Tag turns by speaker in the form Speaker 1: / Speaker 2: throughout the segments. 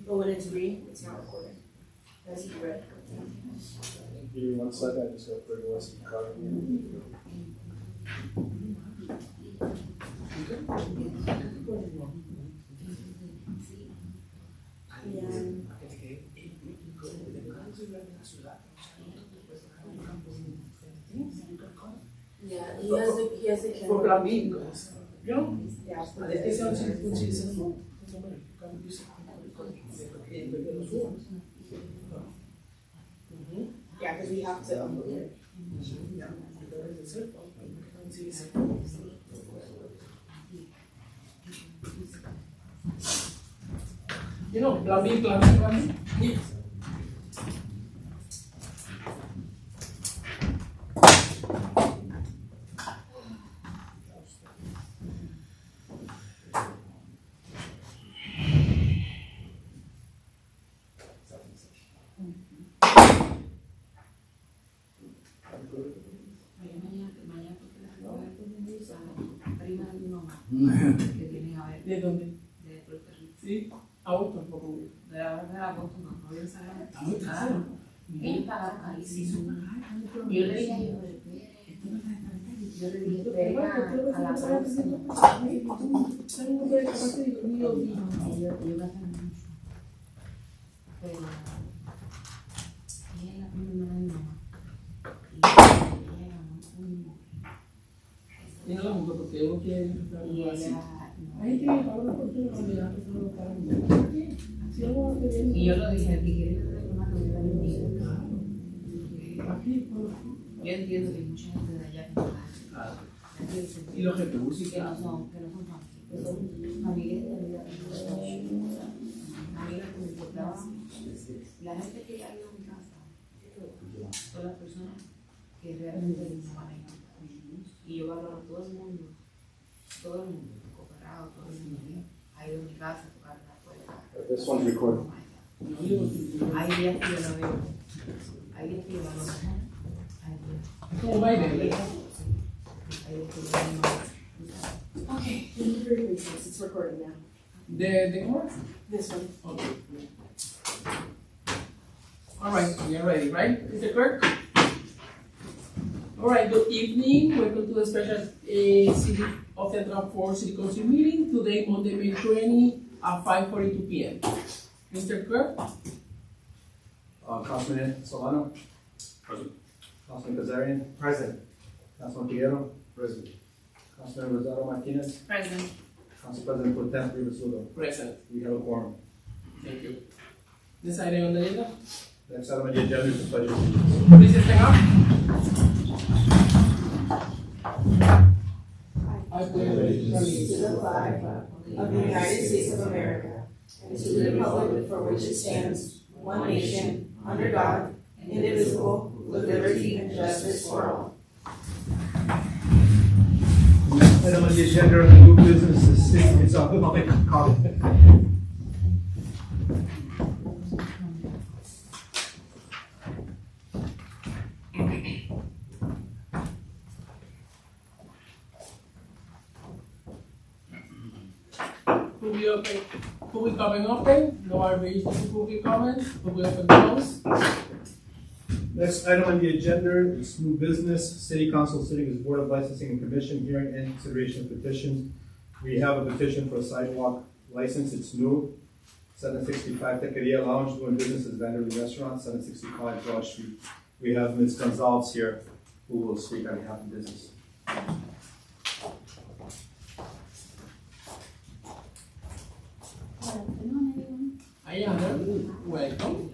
Speaker 1: Oh, when it's green, it's not recording. That's red.
Speaker 2: Give me 1 second, I just got to bring the rest of the card.
Speaker 1: Yeah, he has the camera.
Speaker 3: For flamingos. ¿Yo?
Speaker 1: Yeah.
Speaker 3: Es que se utiliza el fondo.
Speaker 1: Yeah, because we have to upload it.
Speaker 3: You know, plumbing. Yes. ¿De dónde?
Speaker 4: De Puerto Rico.
Speaker 3: Sí, auto tampoco.
Speaker 4: De agosto no había salido.
Speaker 3: Muy caro.
Speaker 4: Ellos pagaron carísimo. Yo le dije a ellos, yo le dije, esperen a la próxima. Ellos gastan mucho. Pero ella es la primera de mi mamá. Y ella era muy
Speaker 3: Y no la mundo porque uno quiere entrar
Speaker 4: y
Speaker 3: así.
Speaker 4: ella
Speaker 3: Hay que pagar una fortuna cuando ya empezaron a pagar mucho. Si no va a tener.
Speaker 4: y yo lo dije, el que quiere tener una comida de mi
Speaker 3: Aquí,
Speaker 4: yo entiendo que hay mucha gente de allá que no
Speaker 3: claro.
Speaker 4: la
Speaker 3: Y los recursos.
Speaker 4: que no son familias, que son familias de vida, amigas que me importaban. La gente que ha ido a mi casa son las personas que realmente me saben. Y yo valoro a todo el mundo, cooperado, todo el mundo ha ido a mi casa a tocar la puerta.
Speaker 2: This one's recorded.
Speaker 4: Hay días que yo la veo, hay días que yo la veo.
Speaker 3: ¿Cómo va a ir?
Speaker 4: Hay días que yo la veo.
Speaker 1: Okay, thank you very much. It's recording now.
Speaker 3: ¿De cómo es?
Speaker 1: This one.
Speaker 3: Okay. All right, we are ready, right, Mr. Kirk? All right, good evening. Welcome to the special City of Central Falls City Council meeting today, Monday, May 20 at 5:42 p.m. Mr. Kirk?
Speaker 2: Councilman Solano. Present. Councilman Kazarian. Present. Councilman Figueroa. Present. Councilman Rosado Martinez.
Speaker 4: President.
Speaker 2: Council President Pro Tem Rivas.
Speaker 3: Present.
Speaker 2: We have a quorum.
Speaker 3: Thank you. This item on the agenda?
Speaker 2: Next item on the agenda is the pledge of
Speaker 3: Please
Speaker 2: allegiance.
Speaker 3: stand up. I pledge allegiance
Speaker 1: To the flag of the United States of America and to the republic for which it stands, one nation, under God, indivisible, with liberty and justice for all.
Speaker 2: Item on the agenda of the new business is public comment.
Speaker 3: Public comment open, no one raised the public comment, public open close.
Speaker 2: Next item on the agenda is new business. City Council sitting as Board of Licensing and Commission hearing and consideration of petitions. We have a petition for a sidewalk license. It's new. 765 Tequeria Lounge doing business as Vanderlei Restaurant, 765 Broad Street. We have Ms. Gonzalez here who will speak on behalf of business.
Speaker 3: I am, welcome.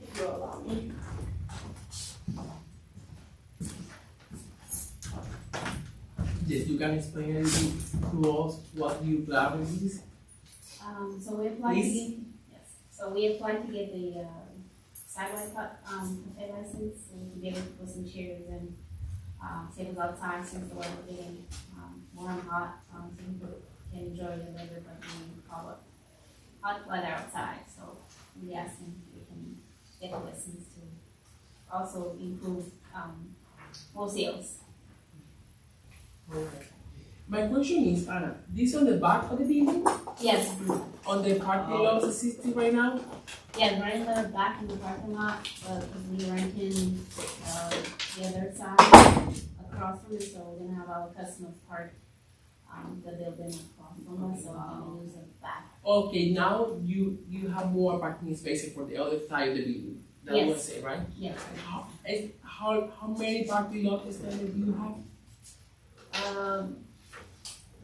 Speaker 1: If you allow me.
Speaker 3: Yes, you can explain anything to us what you plan with this?
Speaker 5: So we applied to
Speaker 3: Please.
Speaker 5: get, yes, so we applied to get the, sidewalk, cafe license, and to get it for some chairs and, save a lot of time since the weather getting, warm and hot, so people can enjoy the weather, but being hot weather outside, so we asked them if we can get the license to also improve, more sales.
Speaker 3: My question is, Anna, this on the back of the building?
Speaker 5: Yes,
Speaker 3: On the parking lot existing right now?
Speaker 5: yeah, right in the back in the parking lot, because we renting, the other side across from it, so we're gonna have our customers park, the building across from us, so we're gonna use it back.
Speaker 3: Okay, now you have more parking spaces for the other side of the building. That
Speaker 5: Yes.
Speaker 3: was it, right?
Speaker 5: Yes.
Speaker 3: How many parking lot standards do you have?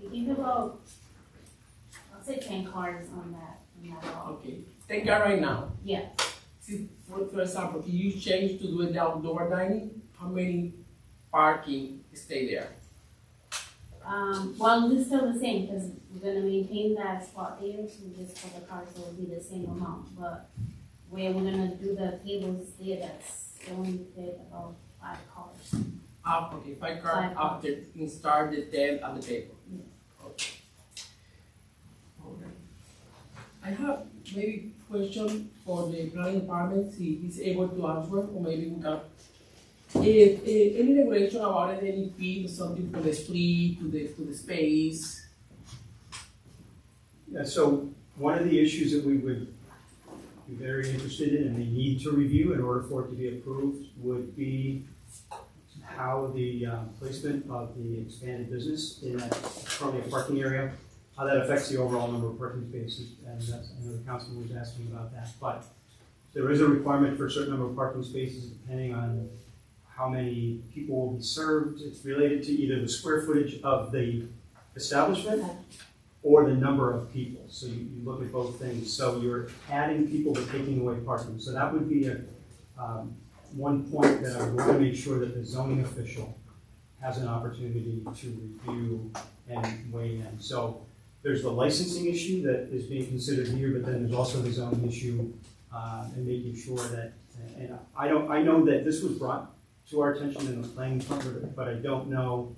Speaker 5: We think about, I'll say 10 cars on that lot.
Speaker 3: Okay, take care right now.
Speaker 5: Yeah,
Speaker 3: See, for example, if you change to do the outdoor dining, how many parking stay there?
Speaker 5: well, it's still the same, because we're gonna maintain that spot there, so just for the cars, so it'll be the same amount, but where we're gonna do the tables there, that's only fit about 5 cars.
Speaker 3: Okay, 5 cars
Speaker 5: Five cars.
Speaker 3: after you start the tent at the table.
Speaker 5: Yes.
Speaker 3: Okay. Alright. I have maybe question for the planning department, see if he's able to answer, or maybe we can. If any regulation about it, any fee or something for the street, to the space?
Speaker 6: Yeah, so one of the issues that we would be very interested in and we need to review in order for it to be approved would be how the placement of the expanded business in that currently a parking area, how that affects the overall number of parking spaces. And that's, I know the councilman was asking about that. But there is a requirement for a certain number of parking spaces depending on how many people will be served. It's related to either the square footage of the establishment or the number of people. So you look at both things. So you're adding people but taking away parking. So that would be a one point that I would want to make sure that the zoning official has an opportunity to review and weigh in. So there's the licensing issue that is being considered here, but then there's also the zoning issue and making sure that, and I know that this was brought to our attention in the planning department, but I don't know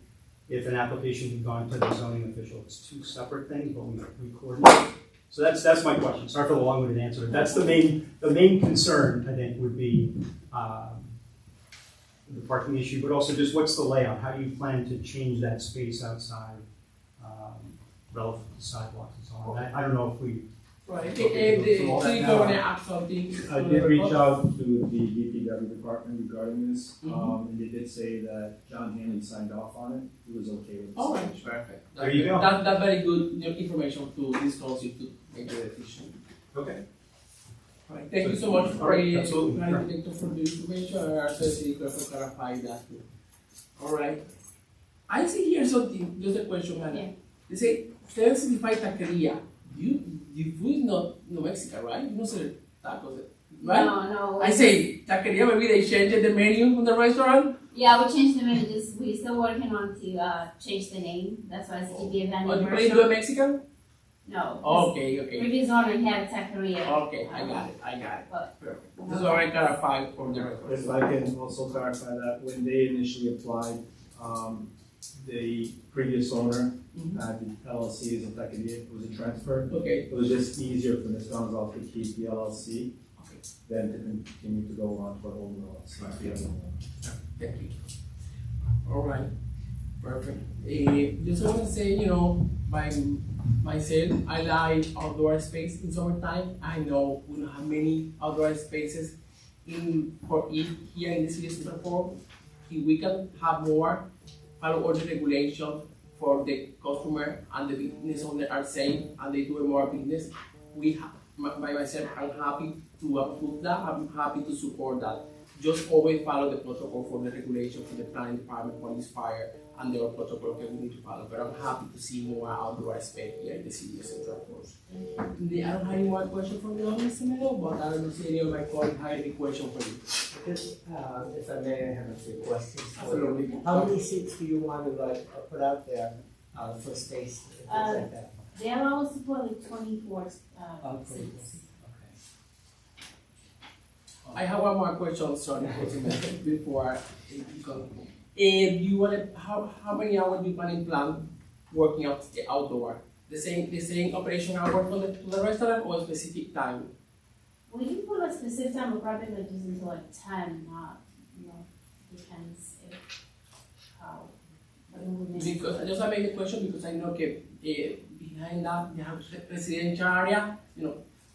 Speaker 6: if an application had gone to the zoning official. It's two separate things, but we coordinate. So that's my question. Sorry for the long-winded answer. But that's the main concern, I think, would be the parking issue, but also just what's the layout? How do you plan to change that space outside relative to sidewalks and so on? I don't know if we.
Speaker 3: Right,
Speaker 6: Okay,
Speaker 3: and
Speaker 6: so all
Speaker 3: so
Speaker 6: that
Speaker 3: you're
Speaker 6: now-
Speaker 3: gonna add something?
Speaker 2: I did reach out to the DPW department regarding this,
Speaker 3: Mhm.
Speaker 2: and they did say that John Hanley signed off on it. He was okay with it.
Speaker 3: All right, perfect.
Speaker 6: There you go.
Speaker 3: That's very good information to discuss it to make the decision.
Speaker 6: Okay.
Speaker 3: All right, thank you so much for the
Speaker 6: Absolutely.
Speaker 3: planning director for the information, and our city clerk for clarifying that too. All right. I see here something, just a question, Hannah.
Speaker 5: Yeah.
Speaker 3: They say, Certified Taqueria. You food is not Mexican, right? You don't sell tacos, right?
Speaker 5: No.
Speaker 3: I say taqueria, maybe they changed the menu on the restaurant.
Speaker 5: Yeah, we changed the menu, we're still working on to change the name, that's why it's TBA Vending
Speaker 3: But you
Speaker 5: Restaurant.
Speaker 3: play do a Mexican?
Speaker 5: No.
Speaker 3: Okay.
Speaker 5: Previous owner had taqueria.
Speaker 3: Okay, I got it.
Speaker 5: But-
Speaker 3: Perfect. This is what I clarified from the record.
Speaker 2: If I can also clarify that, when they initially applied, the previous owner had the LLC as a taqueria, it was a transfer.
Speaker 3: Okay.
Speaker 2: It was just easier for Ms. Gonzalez to keep the LLC
Speaker 3: Okay.
Speaker 2: than to continue to go on for the old LLC.
Speaker 3: Thank you. All right. Perfect. Just want to say, by myself, I like outdoor space in summertime. I know we don't have many outdoor spaces here in the city of Singapore. If we can have more, follow all the regulations for the customer and the business owner are safe and they do more business. By myself, I'm happy to approve that. I'm happy to support that. Just always follow the protocol for the regulation for the planning department, police, fire, and the other protocol that we need to follow. But I'm happy to see more outdoor space here in the city of Central Coast. I don't have any more questions from the audience, but I don't see any of my colleagues have any question for you.
Speaker 7: Just, if I may, I have a few questions for
Speaker 3: Absolutely.
Speaker 7: you. How many seats do you want to put out there for space and things like that?
Speaker 5: They allow us to put like 24
Speaker 7: Okay.
Speaker 5: seats.
Speaker 3: I have one more question, sorry, before you go. If you want to, how many hours do you plan working outdoor? The same operation hour for the restaurant or a specific time?
Speaker 5: We can put a specific time, but probably like just until like 10, not, depends if how.
Speaker 3: Because I just made the question because I know behind that, you have the residential area,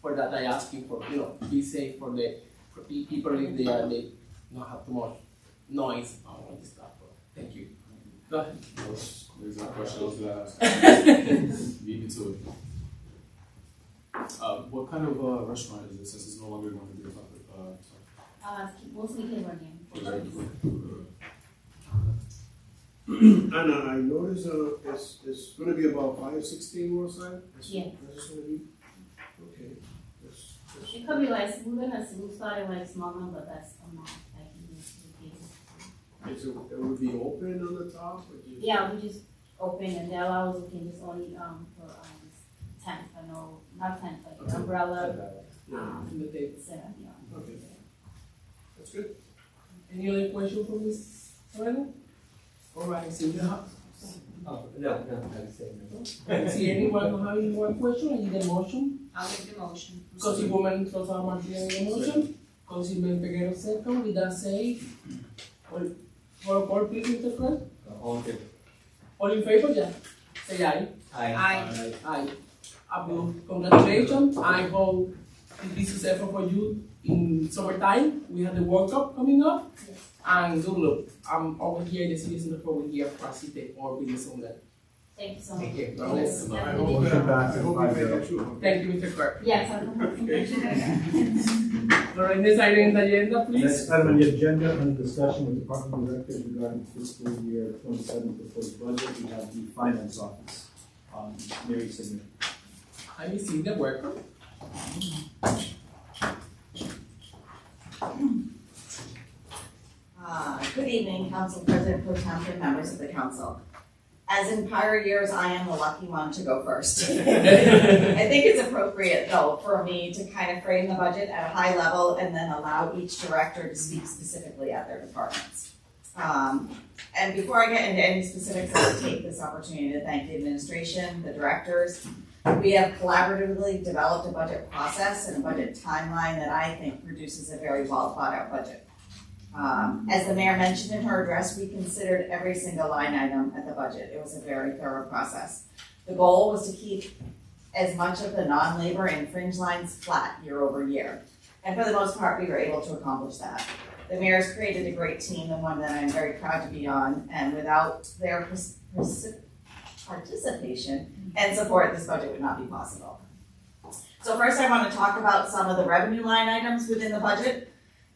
Speaker 3: for that I asking for, be safe for the people live there, they don't have too much noise and all this stuff. Thank you. Go ahead.
Speaker 8: There's a question I was gonna ask. Beat me to it. What kind of restaurant is this, since it's no longer going to be a
Speaker 5: Mostly Californian.
Speaker 9: And I noticed it's gonna be about 516 more side?
Speaker 5: Yeah.
Speaker 9: That's just gonna be, okay. That's-
Speaker 5: It could be like, we started like small one, but that's a month, like in this case.
Speaker 9: It would be open on the top or just?
Speaker 5: Yeah, we just open and they allow us, we can just only, for, tent, not tent, like umbrella,
Speaker 9: Yeah,
Speaker 3: In the table.
Speaker 5: seven, yeah.
Speaker 9: okay. That's good.
Speaker 3: Any other question for Ms. Moreno? All right, Sylvia.
Speaker 7: Oh, no, I'm saying no.
Speaker 3: See anyone who have any more question, I need a motion.
Speaker 4: I'll make the motion.
Speaker 3: Councilwoman Rosa Martinez in the motion, Councilman Peguero second, with that say, all please, Mr. Clerk? All in favor, yeah, say aye.
Speaker 4: Aye.
Speaker 3: Aye. Approved. Congratulations, I hope it be successful for you in summertime, we have the World Cup coming up. And good luck, I'm over here in the citizen over here for facilitate all business on that.
Speaker 5: Thank you so much.
Speaker 3: Thank you. God bless.
Speaker 9: I hope you make it through.
Speaker 3: Thank you, Mr. Clerk.
Speaker 5: Yes,
Speaker 3: All right, next item in the agenda, please.
Speaker 2: Next item on the agenda, under discussion with department directors regarding fiscal year 27 proposed budget, we have the finance office. Mary Sigmund.
Speaker 3: I received the worker.
Speaker 1: Good evening, Council President Pro Tem and members of the council. As in prior years, I am the lucky one to go first. I think it's appropriate, though, for me to kind of frame the budget at a high level and then allow each director to speak specifically at their departments. And before I get into any specifics, I will take this opportunity to thank the administration, the directors. We have collaboratively developed a budget process and a budget timeline that I think produces a very well thought out budget. As the mayor mentioned in her address, we considered every single line item at the budget. It was a very thorough process. The goal was to keep as much of the non-labor and fringe lines flat year over year. And for the most part, we were able to accomplish that. The mayor's created a great team, and one that I'm very proud to be on, and without their participation and support, this budget would not be possible. So first I want to talk about some of the revenue line items within the budget.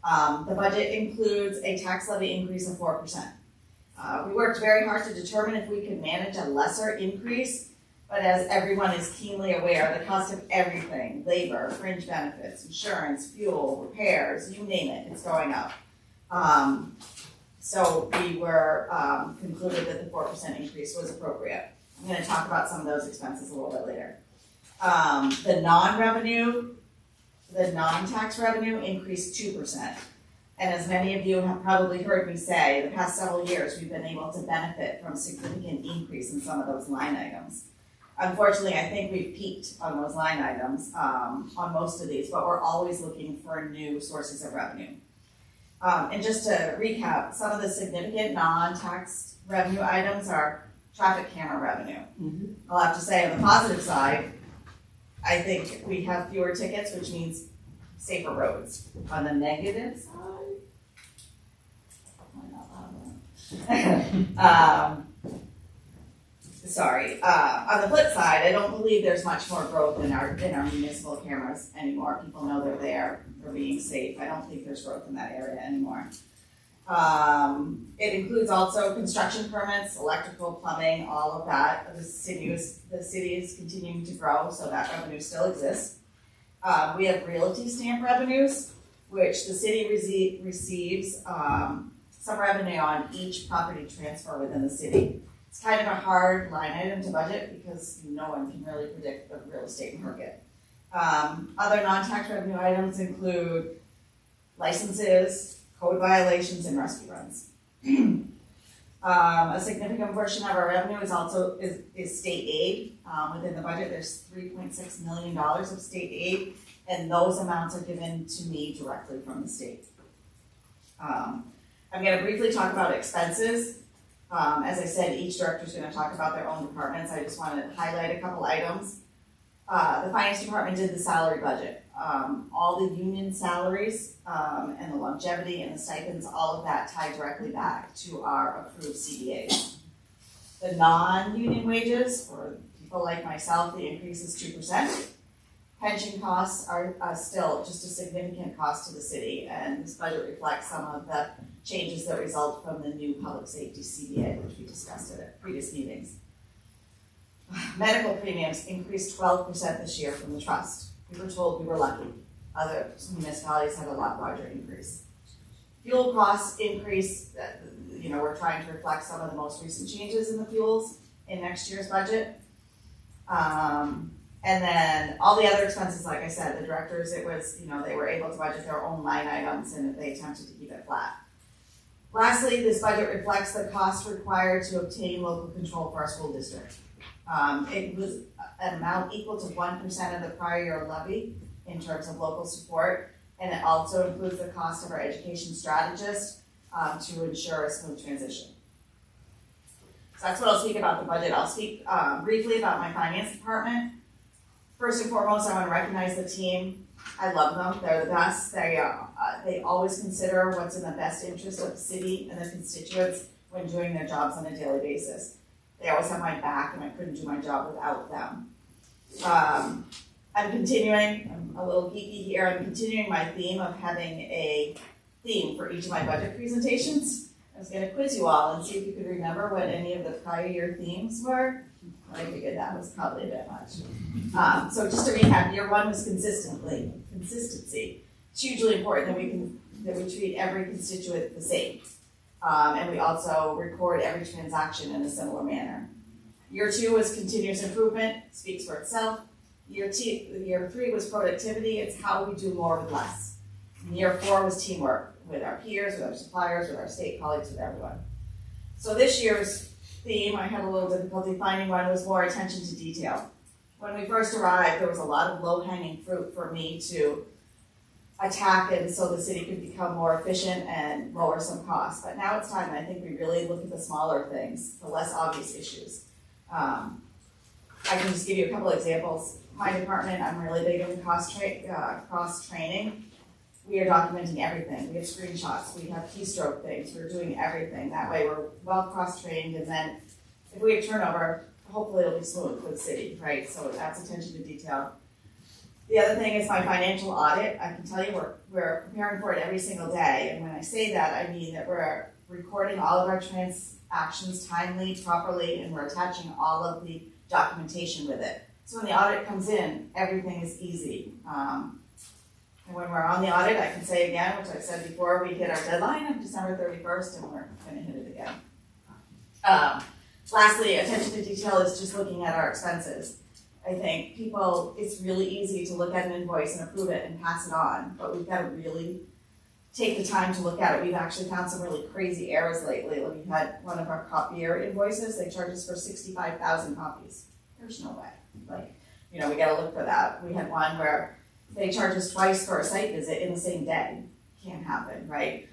Speaker 1: The budget includes a tax levy increase of 4%. We worked very hard to determine if we could manage a lesser increase, but as everyone is keenly aware, the cost of everything, labor, fringe benefits, insurance, fuel, repairs, you name it, it's going up. So we were concluded that the 4% increase was appropriate. I'm going to talk about some of those expenses a little bit later. The non-tax revenue increased 2%. And as many of you have probably heard me say, the past several years, we've been able to benefit from a significant increase in some of those line items. Unfortunately, I think we've peaked on those line items on most of these, but we're always looking for new sources of revenue. And just to recap, some of the significant non-tax revenue items are traffic camera revenue.
Speaker 3: Mhm.
Speaker 1: I'll have to say, on the positive side, I think we have fewer tickets, which means safer roads. On the negative side, on the flip side, I don't believe there's much more growth in our municipal cameras anymore. People know they're there, they're being safe. I don't think there's growth in that area anymore. It includes also construction permits, electrical, plumbing, all of that. The city is continuing to grow, so that revenue still exists. We have realty stamp revenues, which the city receives some revenue on each property transfer within the city. It's kind of a hard line item to budget because no one can really predict the real estate market. Other non-tax revenue items include licenses, code violations, and rescue runs. A significant portion of our revenue is state aid. Within the budget, there's $3.6 million of state aid, and those amounts are given to me directly from the state. I'm going to briefly talk about expenses. As I said, each director's gonna talk about their own departments, I just wanted to highlight a couple items. The finance department did the salary budget. All the union salaries, and the longevity and the stipends, all of that tied directly back to our approved CBAs. The non-union wages, for people like myself, the increase is 2%. Pension costs are still just a significant cost to the city, and this budget reflects some of the changes that result from the new public safety CBA, which we discussed at previous meetings. Medical premiums increased 12% this year from the trust. We were told we were lucky. Other municipalities had a lot larger increase. Fuel costs increase, we're trying to reflect some of the most recent changes in the fuels in next year's budget. And then all the other expenses, like I said, the directors, it was, they were able to budget their own line items and they attempted to keep it flat. Lastly, this budget reflects the cost required to obtain local control for our school district. It was an amount equal to 1% of the prior year levy in terms of local support, and it also includes the cost of our education strategist to ensure a smooth transition. So that's what I'll speak about the budget. I'll speak briefly about my finance department. First and foremost, I want to recognize the team. I love them. They're the best. They always consider what's in the best interest of the city and the constituents when doing their jobs on a daily basis. They always have my back, and I couldn't do my job without them. I'm a little geeky here, I'm continuing my theme of having a theme for each of my budget presentations. I was going to quiz you all and see if you could remember what any of the prior year themes were. I figured that was probably a bit much. So just to recap, year one was consistency. It's hugely important that we treat every constituent the same. And we also record every transaction in a similar manner. Year two was continuous improvement, speaks for itself. Year three was productivity, it's how we do more with less. And year four was teamwork with our peers, with our suppliers, with our state colleagues, with everyone. So this year's theme, I had a little difficulty finding one, was more attention to detail. When we first arrived, there was a lot of low-hanging fruit for me to attack, and so the city could become more efficient and lower some costs. But now it's time, and I think we really look at the smaller things, the less obvious issues. I can just give you a couple examples. My department, I'm really big in cross-training. We are documenting everything. We have screenshots, we have keystroke things, we're doing everything. That way we're well cross-trained, and then if we have turnover, hopefully it'll be smooth for the city, right? So that's attention to detail. The other thing is my financial audit. I can tell you we're preparing for it every single day, and when I say that, I mean that we're recording all of our transactions timely, properly, and we're attaching all of the documentation with it. So when the audit comes in, everything is easy. And when we're on the audit, I can say again, which I've said before, we hit our deadline of December 31st, and we're going to hit it again. Lastly, attention to detail is just looking at our expenses. I think it's really easy to look at an invoice and approve it and pass it on, but we've got to really take the time to look at it. We've actually found some really crazy errors lately. We had one of our copier invoices, they charged us for 65,000 copies. There's no way. We got to look for that. We had one where they charged us twice for a site visit in the same day. Can't happen, right?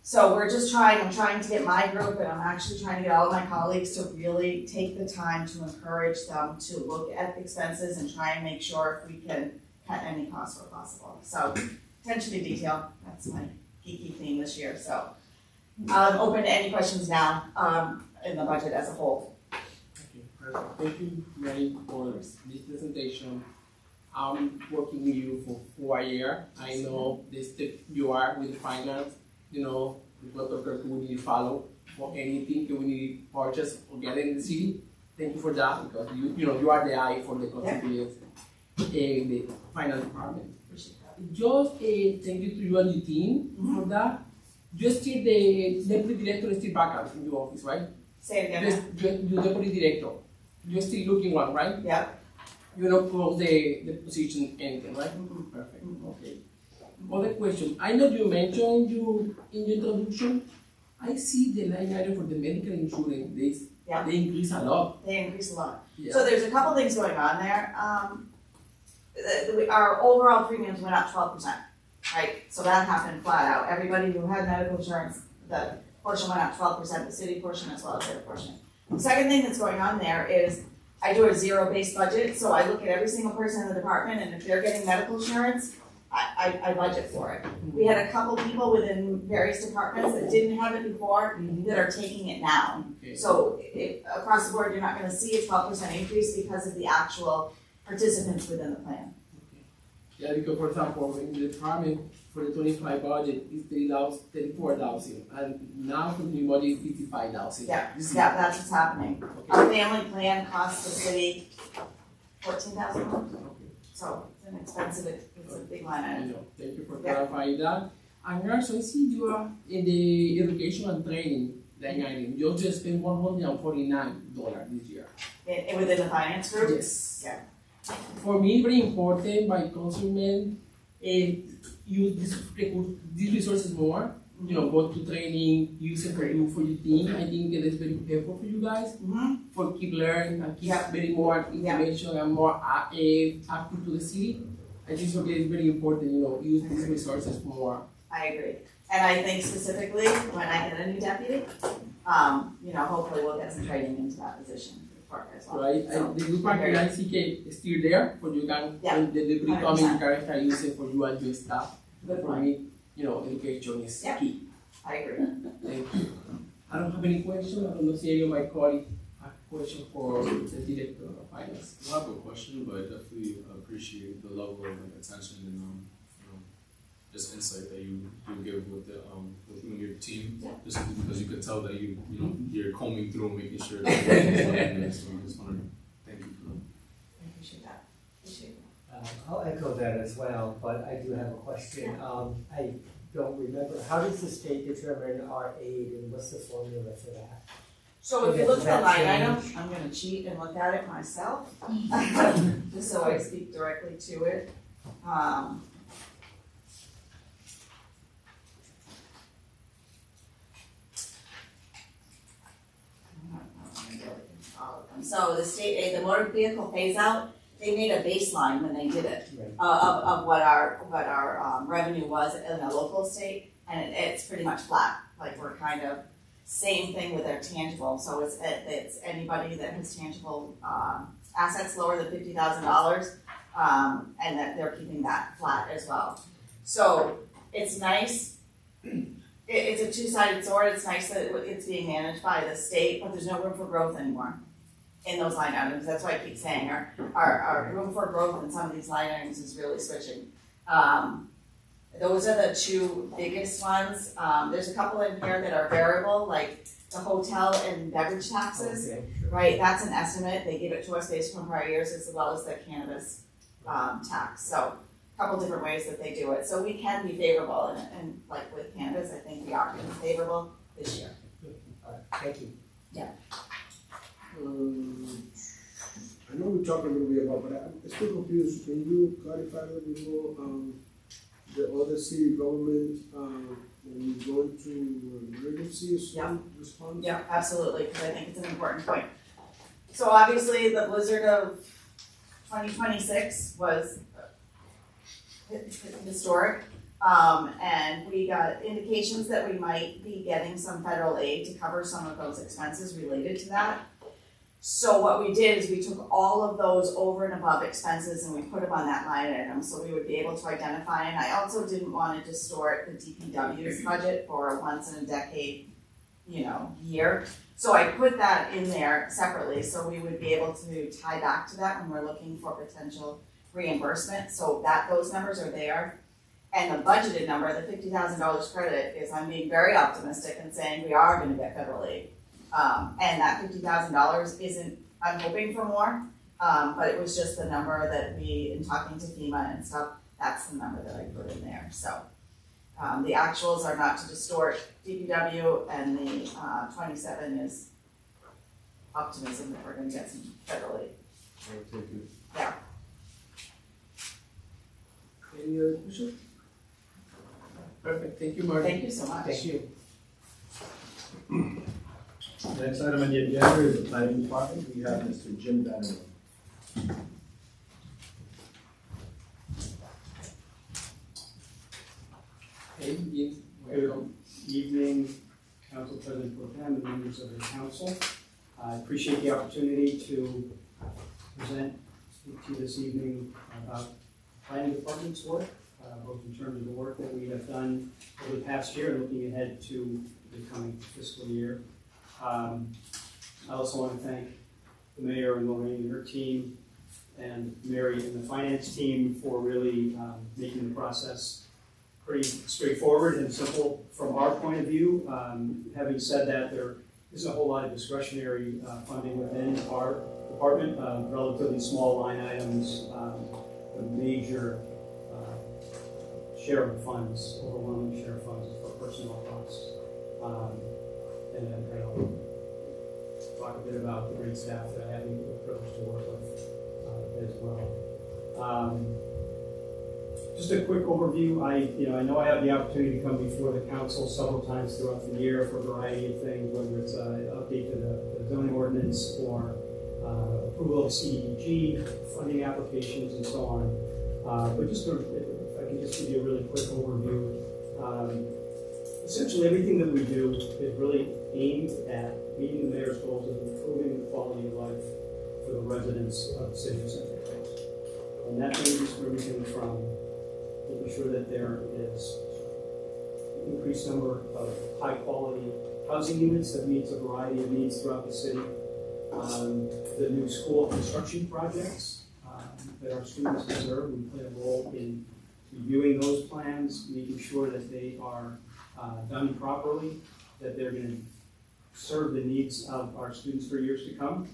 Speaker 1: So I'm trying to get my group, and I'm actually trying to get all of my colleagues to really take the time to encourage them to look at expenses and try and make sure if we can cut any costs where possible. So attention to detail, that's my geeky theme this year. So I'm open to any questions now in the budget as a whole.
Speaker 3: Thank you, Mary, for this presentation. I'm working with you for 4 years. I know the step you are with finance, the protocol we need to follow for anything that we need to purchase or get in the city. Thank you for that, because you are the eye for the constituents in the finance department. Just thank you to you and your team for that. Just still the deputy director is still vacant in your office, right?
Speaker 1: Say it again.
Speaker 3: Your deputy director. You're still looking one, right?
Speaker 1: Yeah.
Speaker 3: You don't close the position anything, right? Perfect. Okay. Other question. I know you mentioned in your introduction. I see the line item for the medical insurance. They increase a lot.
Speaker 1: They increase a lot.
Speaker 3: Yeah.
Speaker 1: So there's a couple things going on there. Our overall premiums went up 12%, right? So that happened flat out. Everybody who had medical insurance, the portion went up 12%, the city portion as well as their portion. The second thing that's going on there is I do a zero-based budget, so I look at every single person in the department, and if they're getting medical insurance, I budget for it. We had a couple people within various departments that didn't have it before that are taking it now.
Speaker 3: Okay.
Speaker 1: So across the board, you're not gonna see a 12% increase because of the actual participants within the plan.
Speaker 3: Yeah, because for example, in the department for the 25 budget is 34,000, and now for the new budget is 55,000.
Speaker 1: Yeah, that's what's happening. Our family plan costs the city $14,000 a month, so it's an expensive, it's a big line
Speaker 3: I
Speaker 1: item.
Speaker 3: know. Thank you for
Speaker 1: Yeah.
Speaker 3: clarifying that. And also, I see you are in the education and training line item. You just spent $149 this year.
Speaker 1: Within the finance group?
Speaker 3: Yes.
Speaker 1: Yeah.
Speaker 3: For me, very important, my councilman, use these resources more. You know, go to training, use it for your team. I think it is very helpful for you guys for keep learning and keep
Speaker 1: Yeah.
Speaker 3: very more information and more active to the city. I think so. It is very important. You know, use these resources more.
Speaker 1: I agree. And I think specifically when I get a new deputy, hopefully we'll get some training into that position for the park as well.
Speaker 3: Right?
Speaker 1: So,
Speaker 3: The good part is ICK is still there, but you can
Speaker 1: Yeah.
Speaker 3: when the deputy come in,
Speaker 1: 100%.
Speaker 3: you can start using for you and your staff.
Speaker 1: Good
Speaker 3: For
Speaker 1: point.
Speaker 3: me, you know, education is
Speaker 1: Yeah.
Speaker 3: key.
Speaker 1: I agree.
Speaker 3: Thank you. I don't have any question. I don't know if any of my colleagues have question for the director of finance.
Speaker 8: I have a question, but I definitely appreciate the level of attention and just insight that you give with you and your team.
Speaker 1: Yeah.
Speaker 8: Just because you could tell that you're combing through and making sure that everything's done. So I just wanted to thank you for that.
Speaker 1: I appreciate that. Appreciate that.
Speaker 7: I'll echo that as well, but I do have a question. I don't remember, how does the state determine our aid and what's the formula for that?
Speaker 1: So if you look at the line
Speaker 7: Does that
Speaker 1: item, I'm gonna cheat and look at it myself, just so I speak directly to it. So the state aid, the motor vehicle phase out, they made a baseline when they did it,
Speaker 7: Right.
Speaker 1: of what our revenue was in a local state, and it's pretty much flat. Like we're kind of, same thing with their tangible, so it's anybody that has tangible, assets lower than $50,000, and that they're keeping that flat as well. So it's nice, it's a two-sided sword, it's nice that it's being managed by the state, but there's no room for growth anymore in those line items. That's why I keep saying our room for growth in some of these line items is really switching. Those are the two biggest ones. There's a couple in here that are variable, like the hotel and beverage taxes,
Speaker 7: Okay, sure.
Speaker 1: right? That's an estimate. They give it to us based on prior years as well as the cannabis tax. So a couple different ways that they do it. So we can be favorable, and like with cannabis, I think we are going to be favorable this year.
Speaker 7: All right, thank you.
Speaker 9: I know we talked a little bit about, but I'm still confused. Can you clarify a little bit more, the other city government, when you go into emergency response?
Speaker 1: Yeah, absolutely, because I think it's an important point. So obviously, the blizzard of 2026 was historic. And we got indications that we might be getting some federal aid to cover some of those expenses related to that. So what we did is we took all of those over and above expenses and we put them on that line item, so we would be able to identify. And I also didn't want to distort the DPW's budget for a once in a decade, year. So I put that in there separately, so we would be able to tie back to that when we're looking for potential reimbursement, so that those numbers are there. And the budgeted number, the $50,000 credit, is I'm being very optimistic and saying we are gonna get federal aid. And that $50,000 isn't, I'm hoping for more, but it was just the number that in talking to FEMA and stuff, that's the number that I put in there, so. The actuals are not to distort DPW, and the 27 is optimism that we're gonna get some federal aid.
Speaker 8: Thank you.
Speaker 3: Any other question? Perfect. Thank you, Marty.
Speaker 1: Thank you so much.
Speaker 7: Thank you.
Speaker 2: Next item on the agenda is the planning department. We have Mr. Jim Vanderbilt.
Speaker 3: Hey, Jim, welcome.
Speaker 2: Evening, council
Speaker 6: members of the council. I appreciate the opportunity to speak to you this evening about planning department's work, both in terms of the work that we have done over the past year and looking ahead to the coming fiscal year. I also want to thank the mayor and Lorraine and her team, and Mary and the finance team for really making the process pretty straightforward and simple from our point of view. Having said that, there isn't a whole lot of discretionary funding within our department, relatively small line items, a major share of funds, overwhelming share of funds for personnel costs. And I'll talk a bit about the great staff that I have the privilege to work with as well. Just a quick overview. I know I have the opportunity to come before the council several times throughout the year for a variety of things, whether it's an update to the zoning ordinance or approval of CDBG, funding applications, and so on. But just if I can just give you a really quick overview. Essentially, everything that we do is really aimed at meeting the mayor's goals of improving the quality of life for the residents of the city of Central Coast. And that ranges for everything from making sure that there is an increased number of high-quality housing units that meets a variety of needs throughout the city, the new school construction projects that our students deserve. We play a role in reviewing those plans, making sure that they are done properly, that they're going to serve the needs of our students for years to come.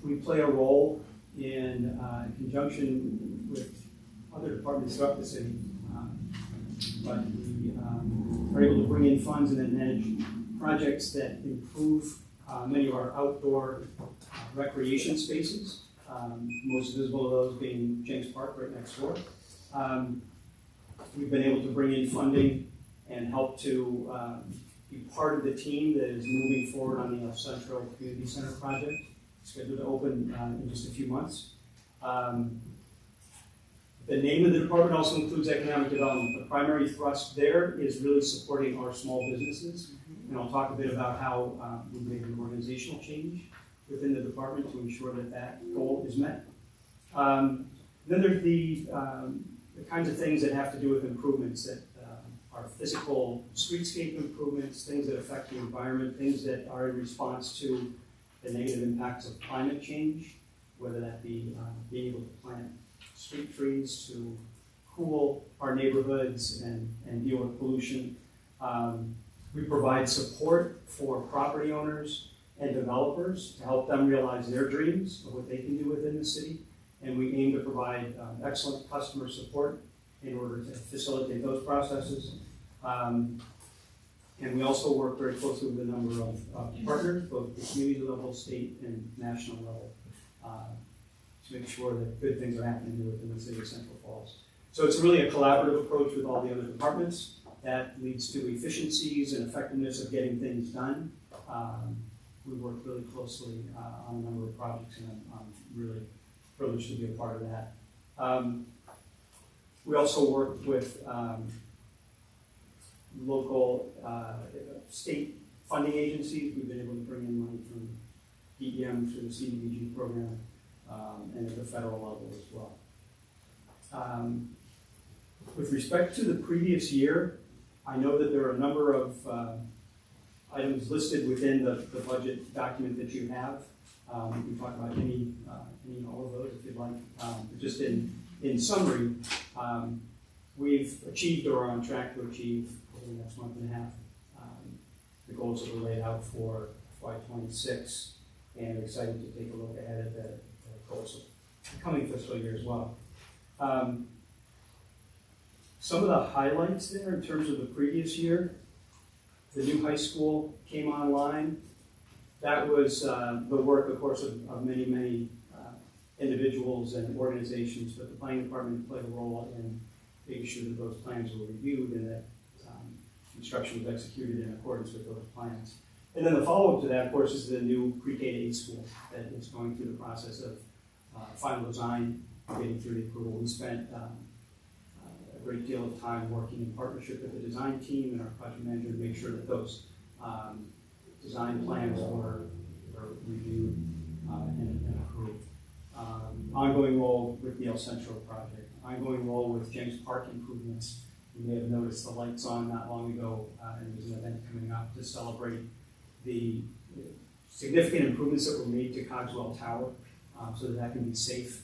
Speaker 6: We play a role in conjunction with other departments throughout the city, but we are able to bring in funds and then manage projects that improve many of our outdoor recreation spaces, most visible of those being Jenks Park right next door. We've been able to bring in funding and help to be part of the team that is moving forward on the El Centro Community Center project, scheduled to open in just a few months. The name of the department also includes economic development. The primary thrust there is really supporting our small businesses. And I'll talk a bit about how we've made an organizational change within the department to ensure that that goal is met. Then there's the kinds of things that have to do with improvements that are physical streetscape improvements, things that affect the environment, things that are in response to the negative impacts of climate change, whether that be being able to plant street trees to cool our neighborhoods and deal with pollution. We provide support for property owners and developers to help them realize their dreams of what they can do within the city. And we aim to provide excellent customer support in order to facilitate those processes. And we also work very closely with a number of partners, both at the community level, state, and national level, to make sure that good things are happening here within the city of Central Falls. So it's really a collaborative approach with all the other departments that leads to efficiencies and effectiveness of getting things done. We work really closely on a number of projects, and I'm really privileged to be a part of that. We also work with local state funding agencies. We've been able to bring in money from DEM through the CDBG program and at the federal level as well. With respect to the previous year, I know that there are a number of items listed within the budget document that you have. We can talk about any and all of those if you'd like. Just in summary, we've achieved or are on track to achieve over the next month and a half the goals that were laid out for FY26, and excited to take a look ahead at the goals of the coming fiscal year as well. Some of the highlights there in terms of the previous year, the new high school came online. That was the work, of course, of many, many individuals and organizations, but the planning department played a role in making sure that those plans were reviewed and that construction was executed in accordance with those plans. And then the follow-up to that, of course, is the new pre-K-8 school that is going through the process of final design, getting through the approval. We spent a great deal of time working in partnership with the design team and our project manager to make sure that those design plans were reviewed and approved. Ongoing role with the El Centro project, ongoing role with James Park improvements. You may have noticed the lights on not long ago, and there's an event coming up to celebrate the significant improvements that were made to Cogswell Tower, so that can be safe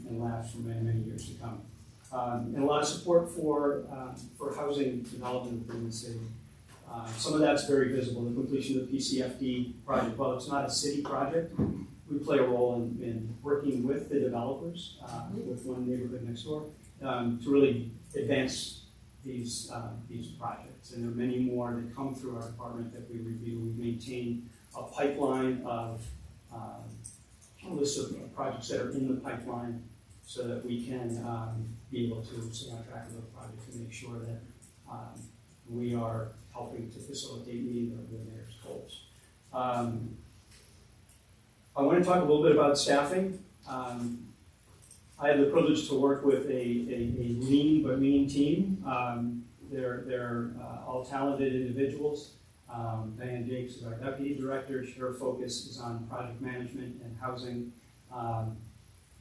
Speaker 6: and last for many, many years to come. And a lot of support for housing development within the city. Some of that's very visible, the completion of the PCFD project. While it's not a city project, we play a role in working with the developers, with one neighborhood next door, to really advance these projects. And there are many more that come through our department that we review. We maintain a pipeline of a list of projects that are in the pipeline so that we can be able to stay on track of those projects and make sure that we are helping to facilitate meeting the mayor's goals. I want to talk a little bit about staffing. I have the privilege to work with a lean but mean team. They're all talented individuals. Diane Jakes is our deputy director. Her focus is on project management and housing.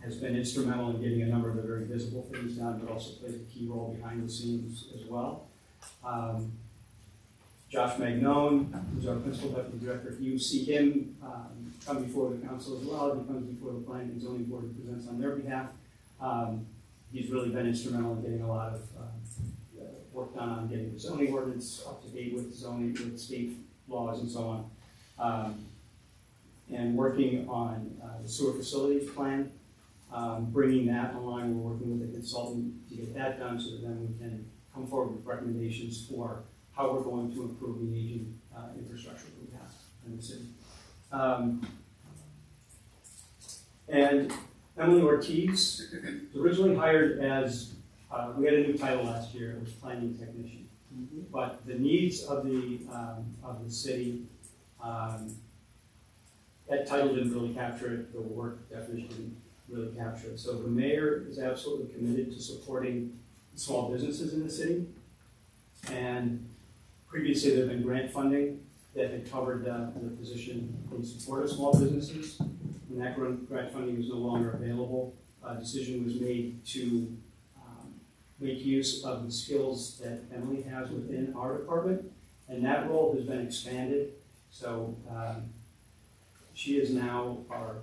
Speaker 6: Has been instrumental in getting a number of the very visible things done, but also plays a key role behind the scenes as well. Josh Magnone, who's our principal deputy director, you see him come before the council as well. He comes before the planning and zoning board and presents on their behalf. He's really been instrumental in getting a lot of work done on getting the zoning ordinance up to date with zoning, with state laws and so on. And working on the sewer facilities plan, bringing that online. We're working with a consultant to get that done so that then we can come forward with recommendations for how we're going to improve the aging infrastructure that we have in the city. And Emily Ortiz was originally hired as, we had a new title last year, it was planning technician. But the needs of the city, that title didn't really capture it, the work definition didn't really capture it. So the mayor is absolutely committed to supporting small businesses in the city. And previously there had been grant funding that had covered the position in support of small businesses. When that grant funding is no longer available, a decision was made to make use of the skills that Emily has within our department, and that role has been expanded. So she is now our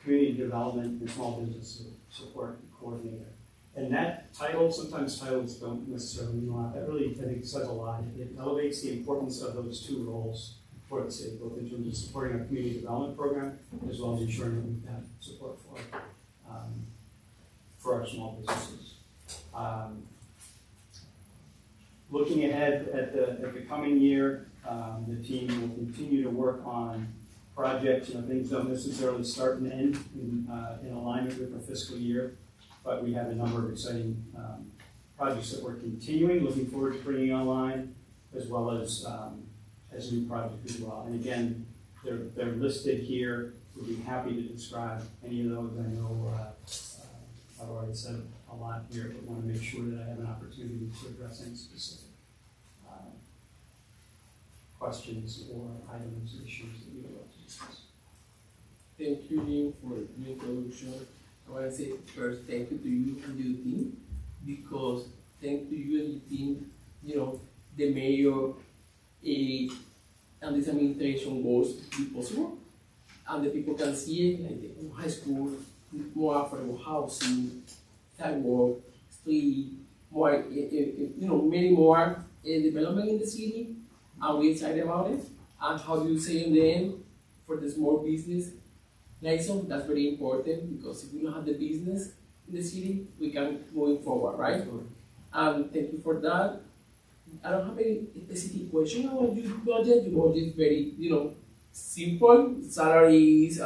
Speaker 6: community development and small business support coordinator. And that title, sometimes titles don't necessarily mean a lot. That really, I think, says a lot. It elevates the importance of those two roles for the city, both in terms of supporting our community development program, as well as ensuring that we've got support for our small businesses. Looking ahead at the coming year, the team will continue to work on projects. Things don't necessarily start and end in alignment with our fiscal year, but we have a number of exciting projects that we're continuing, looking forward to bringing online, as well as new projects as well. And again, they're listed here. We'd be happy to describe any of those. I know I've already said a lot here, but want to make sure that I have an opportunity to address any specific questions or items, issues that you would like to discuss.
Speaker 3: Thank you, Jim, for the introduction. I want to say first thank you to you and your team, because thanks to you and your team, the mayor and this administration goals be possible, and the people can see it, like the high school, more affordable housing, sidewalk, street, more, many more development in the city, and we're excited about it. And how do you say in the end, for the small business license, that's very important, because if we don't have the business in the city, we can move forward, right? Thank you for that. I don't have any specific question about your budget. Your budget is very, simple. Salaries,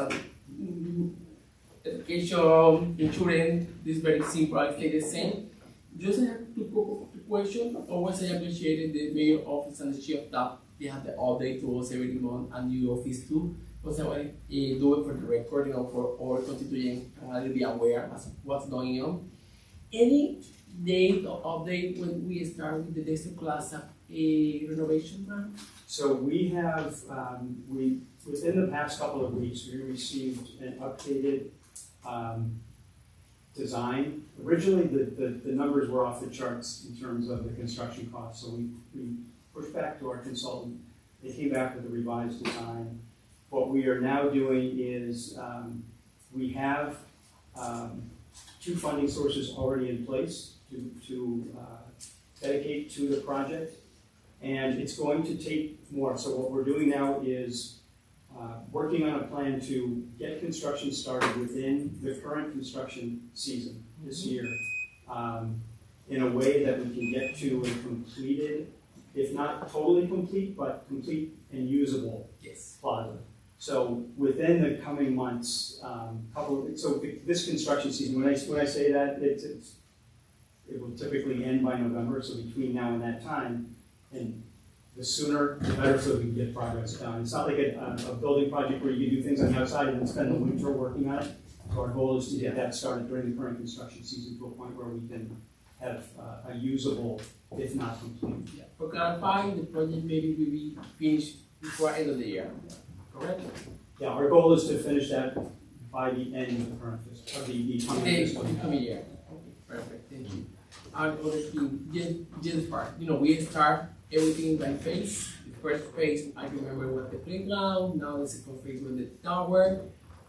Speaker 3: education, insurance, this is very simple. I stay the same. Just have two questions. Always I appreciated the mayor office and the chief of staff. They have the update to us every month, and your office too. Because I want to do it for the recording or for our constituent, and I will be aware of what's going on. Any date or update when we start with the Desert Plaza renovation plan?
Speaker 6: So we have, within the past couple of weeks, we received an updated design. Originally, the numbers were off the charts in terms of the construction costs, so we pushed back to our consultant. They came back with a revised design. What we are now doing is, we have two funding sources already in place to dedicate to the project. And it's going to take more. So what we're doing now is working on a plan to get construction started within the current construction season this year in a way that we can get to a completed, if not totally complete, but complete and usable plaza. So within the coming months, this construction season, when I say that, it will typically end by November, so between now and that time, and the sooner the better, so we can get progress done. It's not like a building project where you can do things on the outside and then spend the winter working on it. So our goal is to get that started during the current construction season to a point where we can have a usable, if not complete.
Speaker 3: Yeah. For clarifying, the project maybe will be finished before end of the year, correct?
Speaker 6: Yeah, our goal is to finish that by the end of the current fiscal, of the coming fiscal year.
Speaker 3: Coming year. Okay, perfect, thank you. And other thing, just part, we start everything by phase. The first phase, I remember, was the playground. Now the second phase was the tower.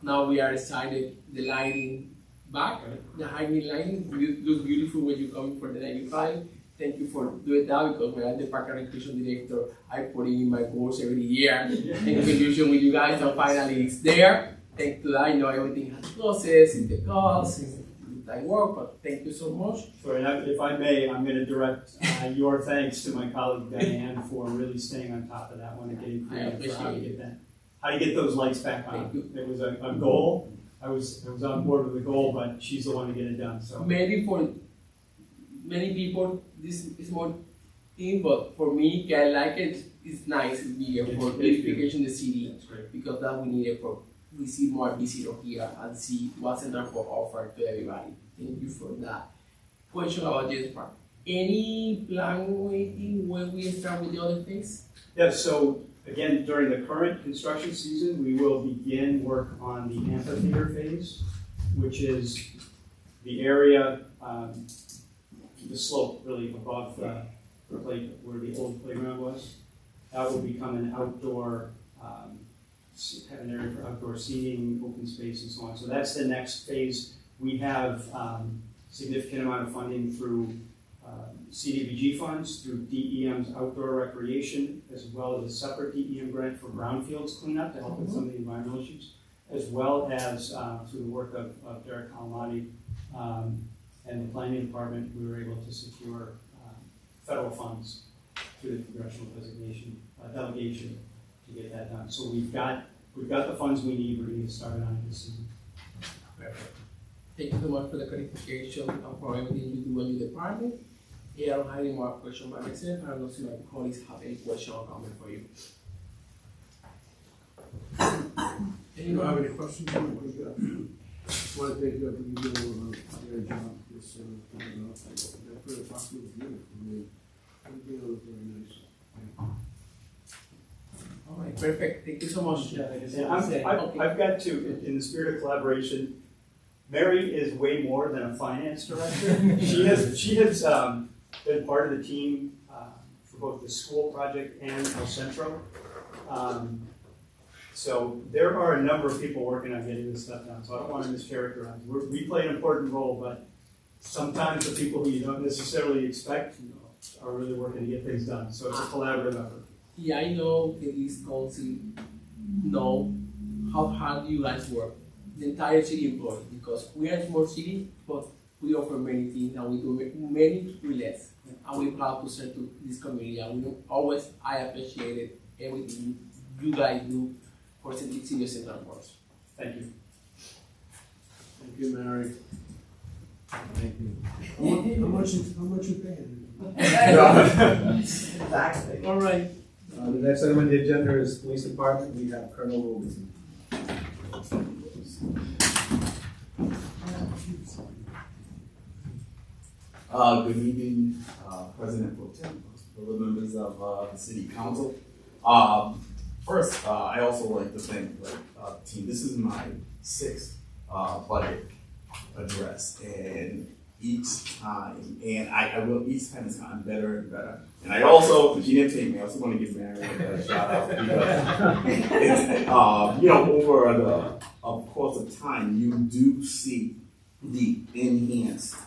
Speaker 3: Now we are decided the lighting back, the hanging lighting. Looks beautiful when you come for the 95. Thank you for doing that, because when I'm the park and recreation director, I put it in my goals every year in conjunction with you guys, and finally it's there. Thanks to that, everything has process, it's the cost, it's like work, but thank you so much.
Speaker 6: Sure, and if I may, I'm going to direct your thanks to my colleague Diane for really staying on top of that one and getting creative for how to get those lights back on. It was a goal. I was on board with the goal, but she's the one to get it done. So
Speaker 3: maybe for many people this is more thing, but for me, I like it. It's nice to be here for beautification of the city.
Speaker 6: That's great.
Speaker 3: Because that we need it for. We see more visitors here and see what's in there for offer to everybody. Thank you for that. Question about this part. Any plan waiting when we start with the other things?
Speaker 6: Yes, so again, during the current construction season, we will begin work on the amphitheater phase, which is the area, the slope really above the plate where the old playground was. That will become an outdoor, have an area for outdoor seating, open space, and so on. So that's the next phase. We have significant amount of funding through CDBG funds, through DEM's outdoor recreation, as well as a separate DEM grant for brownfields cleanup to help with some of the environmental issues, as well as through the work of Derek Calamati and the planning department. We were able to secure federal funds through the congressional delegation to get that done. So we've got the funds we need. We're going to get started on it this season.
Speaker 3: Thank you so much for the clarification and for everything you do in your department. Yeah, I don't have any more questions by myself. I don't know if my colleagues have any question or comment for you.
Speaker 9: You don't have any questions? I want to thank you for doing your job. This coming up. That for the talk was beautiful. Everything looked very nice.
Speaker 3: All right, perfect. Thank you so much.
Speaker 6: I've got to, in the spirit of collaboration, Mary is way more than a finance director. She has been part of the team for both the school project and El Centro. So there are a number of people working on getting this stuff done. So I don't want to mischaracterize. We play an important role, but sometimes the people who you don't necessarily expect are really working to get things done. So it's a collaborative effort.
Speaker 3: Yeah, I know the East Council know how hard you guys work, the entire city employees, because we are a small city, but we offer many things and we do many with less. And we're proud to serve to this community, and I appreciate everything you guys do for senior center workers.
Speaker 6: Thank you.
Speaker 9: Thank you, Mary. Thank you. How much you paying?
Speaker 1: Exactly.
Speaker 3: All right.
Speaker 2: The next item on the agenda is Police Department. We have Colonel Robeson.
Speaker 10: Good evening, President Pro Tem, other members of the City Council. First, I also like to thank the team. This is my sixth budget address, and each time, each time it's gotten better and better. And I also, she didn't take me, I also want to give Mary a shout out because it's, over the course of time, you do see the enhanced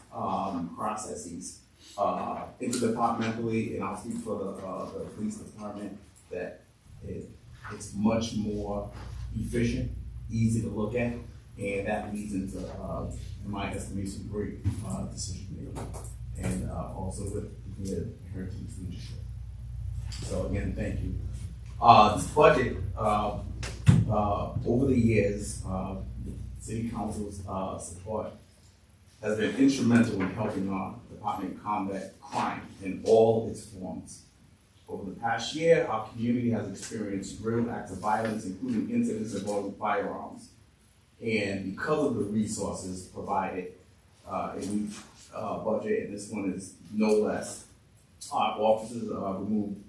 Speaker 10: processes interdepartmentally, and I'll speak for the police department, that it's much more efficient, easy to look at, and that leads into, in my estimation, great decision making, and also with the inheritance leadership. So again, thank you. This budget, over the years, the City Council's support has been instrumental in helping our department combat crime in all its forms. Over the past year, our community has experienced real acts of violence, including incidents involving firearms. And because of the resources provided in each budget, and this one is no less, our officers removed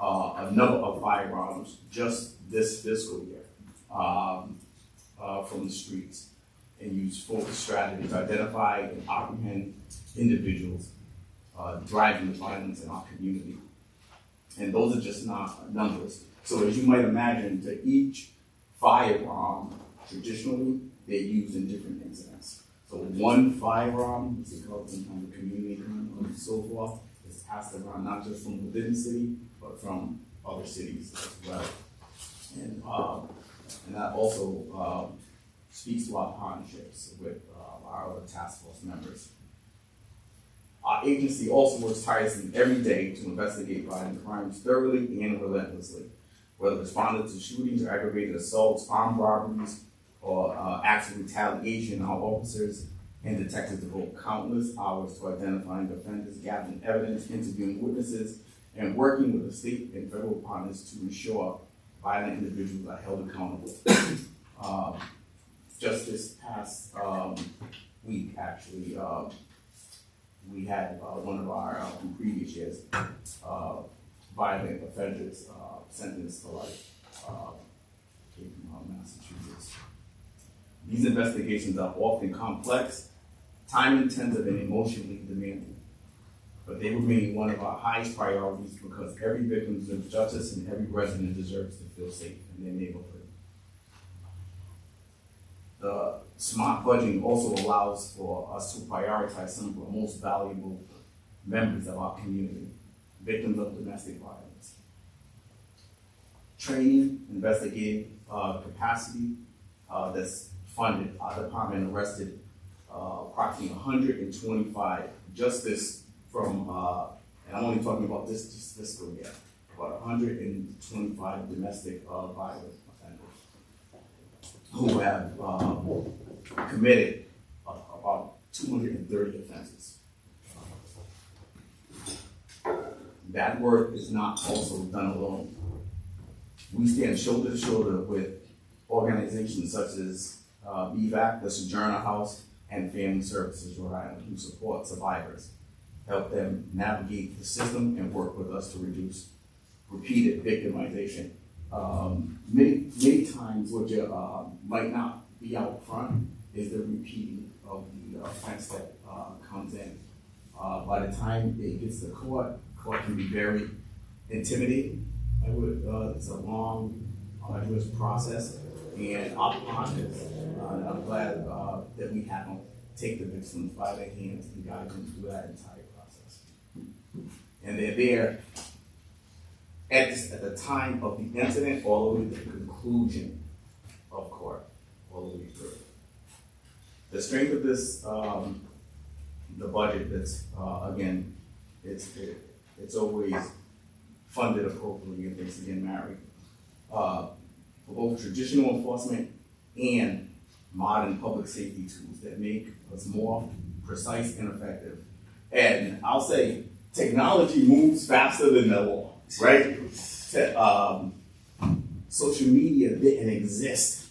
Speaker 10: a number of firearms just this fiscal year from the streets, and used focused strategies to identify and apprehend individuals driving the violence in our community. And those are just not numbers. So as you might imagine, to each firearm, traditionally, they're used in different incidents. So one firearm, which is called sometimes a community gun and so forth, is passed around not just from within the city, but from other cities as well. And that also speaks to our partnerships with our other task force members. Our agency also works tirelessly every day to investigate violent crimes thoroughly and relentlessly, whether responding to shootings, aggravated assaults, armed robberies, or acts of retaliation. Our officers and detectives devote countless hours to identifying offenders, gathering evidence, interviewing witnesses, and working with the state and federal partners to ensure violent individuals are held accountable. Just this past week, actually, we had one of our, from previous years, violent offenders sentenced to life, came from Massachusetts. These investigations are often complex, time-intensive, and emotionally demanding, but they remain one of our highest priorities because every victim deserves justice and every resident deserves to feel safe in their neighborhood. The smart budgeting also allows for us to prioritize some of the most valuable members of our community, victims of domestic violence. Training, investigative capacity that's funded. Our department arrested approximately 125 just this from, and I'm only talking about this fiscal year, about 125 domestic violence offenders who have committed about 230 offenses. That work is not also done alone. We stand shoulder to shoulder with organizations such as BVAC, the Sojourner House, and Family Services Rhode Island, who support survivors, help them navigate the system, and work with us to reduce repeated victimization. Many times what you might not be out front is the repeating of the offense that comes in. By the time it gets to court can be very intimidating. It's a long, arduous process, and our partners, I'm glad that we have them take the victims by their hands and guide them through that entire process. And they're there at the time of the incident all the way to the conclusion of court, all the way through. The strength of this, the budget that's, again, it's always funded appropriately, and thanks again, Mary, for both traditional enforcement and modern public safety tools that make us more precise and effective. And I'll say technology moves faster than the law, right? Social media didn't exist,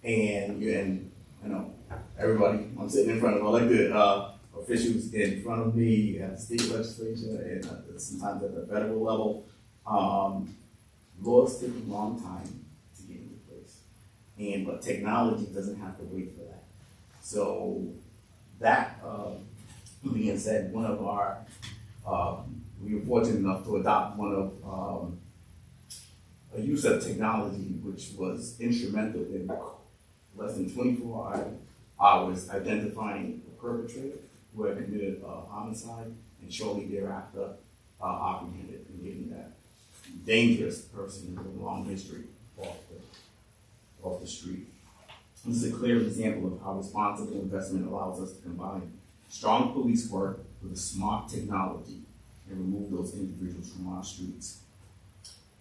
Speaker 10: and you know, everybody I'm sitting in front of, I like to officials in front of me at the state legislature and sometimes at the federal level. Laws take a long time to get into place, but technology doesn't have to wait for that. So that being said, one of our we were fortunate enough to adopt one of a use of technology which was instrumental in less than 24 hours identifying the perpetrator who had committed a homicide and shortly thereafter apprehended and getting that dangerous person with a long history off the street. This is a clear example of how responsible investment allows us to combine strong police work with a smart technology and remove those individuals from our streets.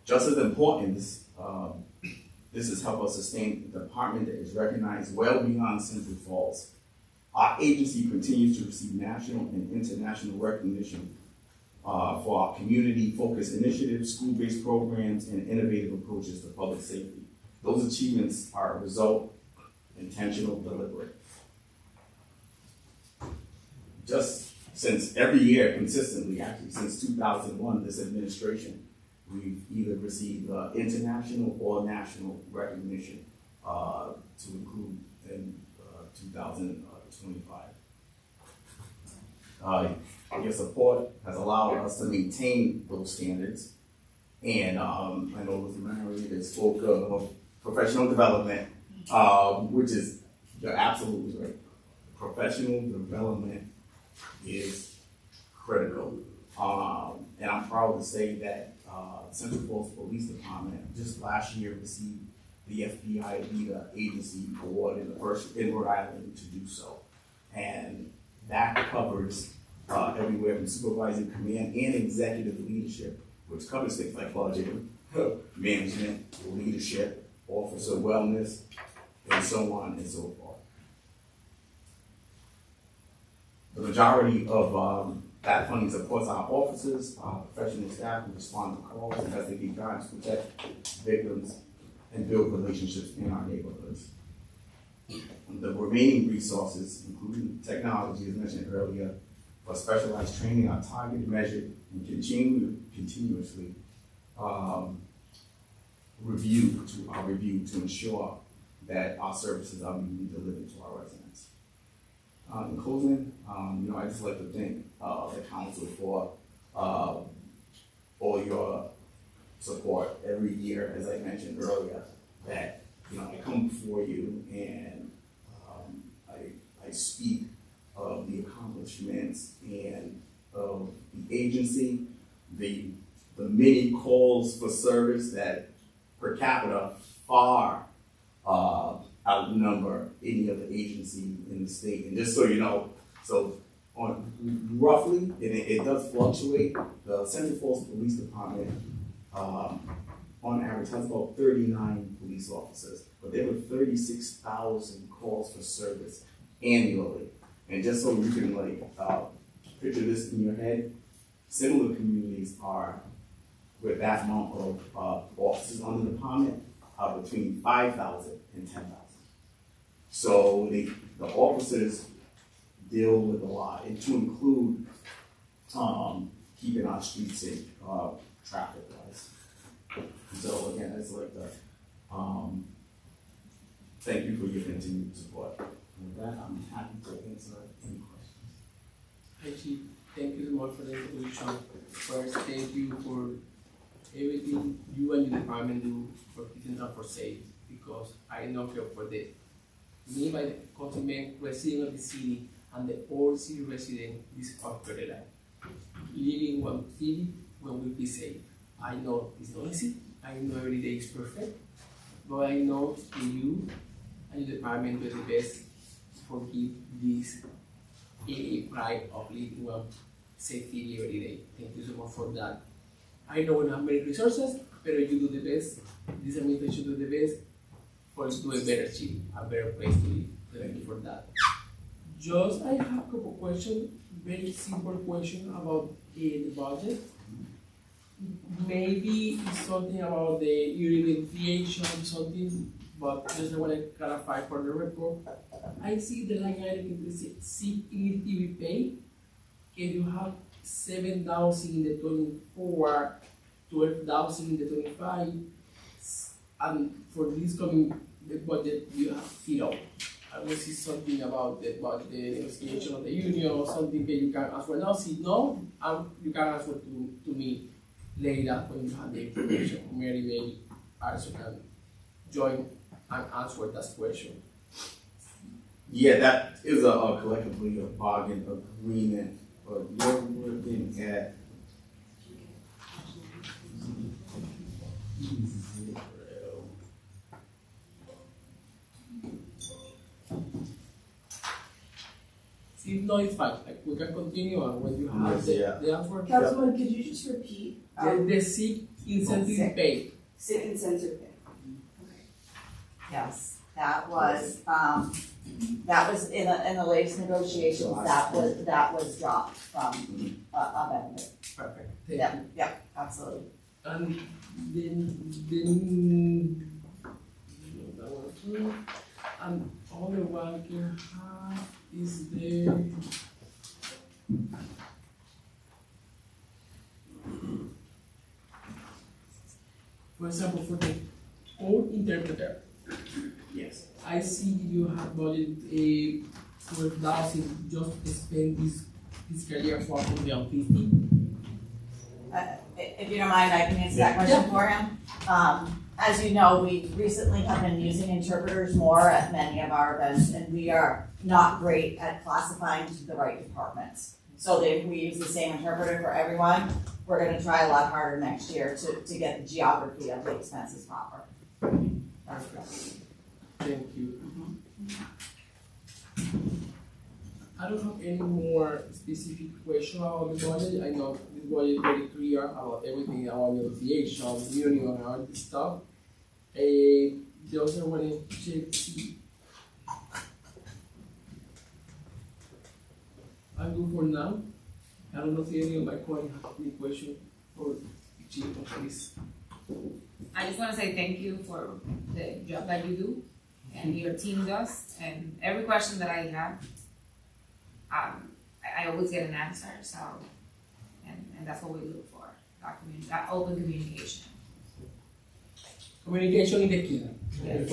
Speaker 10: Just as important, this has helped us sustain a department that is recognized well beyond Central Falls. Our agency continues to receive national and international recognition for our community-focused initiatives, school-based programs, and innovative approaches to public safety. Those achievements are a result, intentional, deliberate. Just since every year, consistently, actually since 2001, this administration, we've either received international or national recognition to include in 2025. Your support has allowed us to maintain those standards. And I know Mr. Mary spoke of professional development, which is, you're absolutely right. Professional development is critical. And I'm proud to say that Central Falls Police Department just last year received the FBI Leader Agency Award in the first in Rhode Island to do so. And that covers everywhere from supervisory command and executive leadership, which covers things like budgeting, management, leadership, officer wellness, and so on and so forth. The majority of that funding supports our officers, our professional staff who respond to calls, investigate crimes, protect victims, and build relationships in our neighborhoods. The remaining resources, including technology, as mentioned earlier, for specialized training, are targeted, measured, and continuously reviewed to ensure that our services are being delivered to our residents. In closing, I'd just like to thank the council for all your support every year, as I mentioned earlier, that I come before you and I speak of the accomplishments and of the agency, the many calls for service that per capita far outnumber any other agency in the state. And just so you know, so on roughly, and it does fluctuate, the Central Falls Police Department on average has about 39 police officers, but there were 36,000 calls for service annually. And just so you can picture this in your head, similar communities are, with that amount of officers on the department, are between 5,000 and 10,000. So the officers deal with a lot, and to include keeping our streets safe, traffic-wise. So again, I'd like to thank you for your continued support. And with that, I'm happy to answer any questions.
Speaker 3: Hi, Chief. Thank you so much for the introduction. First, thank you for everything you and your department do for keeping us for safe, because I know for the me, by the councilman, resident of the city, and the all city resident, this is our priority. Living one city where we'll be safe. I know it's not easy. I know every day is perfect, but I know that you and your department do the best for give this pride of living one safe city every day. Thank you so much for that. I know we don't have many resources, but you do the best. This administration do the best for us to do a better city, a better place to live. Thank you for that. Just I have a couple questions, very simple question about the budget. Maybe it's something about the yearly deviation, something but just I want to clarify for the record. I see the line item in the CTV pay. Can you have 7,000 in the 24, 12,000 in the 25, and for this coming the budget you have zero? I will see something about the negotiation of the union or something that you can answer now. See, no, you can answer to me later when you have the information. Mary maybe also can join and answer that question.
Speaker 10: Yeah, that is a collectively a bargain agreement, but you're looking at.
Speaker 3: If not, it's fine. Like we can continue and when you have
Speaker 10: Yeah.
Speaker 3: the answer.
Speaker 11: Councilman, could you just repeat?
Speaker 3: The sick incentive pay.
Speaker 11: Sick incentive pay.
Speaker 1: Yes, that was in the latest negotiations, that was dropped from a benefit.
Speaker 3: Perfect. Thank
Speaker 1: Yeah,
Speaker 3: you.
Speaker 1: yeah, absolutely.
Speaker 3: And that one too. And other one can have is there. For example, for the old interpreter,
Speaker 10: Yes.
Speaker 3: I see you have budgeted 12,000 just to spend this career for 150.
Speaker 1: If you don't mind, I can answer that question for him. As you know, we recently have been using interpreters more at many of our events, and we are not great at classifying to the right departments. So that if we use the same interpreter for everyone, we're gonna try a lot harder next year to get the geography of the expenses proper.
Speaker 3: Thank you. I don't have any more specific question about the budget. I know the budget is very clear about everything about negotiation, union, and all this stuff. The other one is check. I'm good for now. I don't know if any of my colleagues have any question for Chief of Police.
Speaker 4: I just want to say thank you for the job that you do and your team does. And every question that I have, I always get an answer. So, and that's what we look for, that open communication.
Speaker 3: Communication is the key.
Speaker 7: Yes,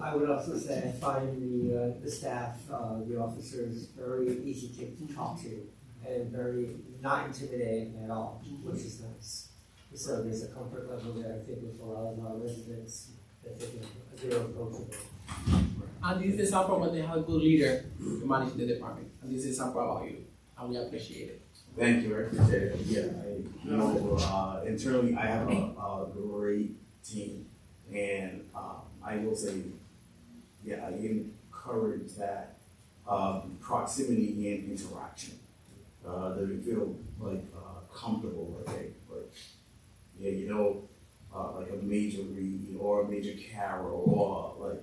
Speaker 7: I would also say I find the staff, the officers very easy to talk to and very not intimidating at all, which is nice. So there's a comfort level there, I think, with a lot of our residents that they're approachable.
Speaker 3: And this is a sample when they have a good leader to manage the department. And this is a sample about you, and we appreciate it.
Speaker 10: Thank you, I appreciate it. Yeah, internally, I have a great team. And I will say, yeah, I encourage that proximity and interaction. That we feel like comfortable, like like a Major Reed or a Major Carroll or like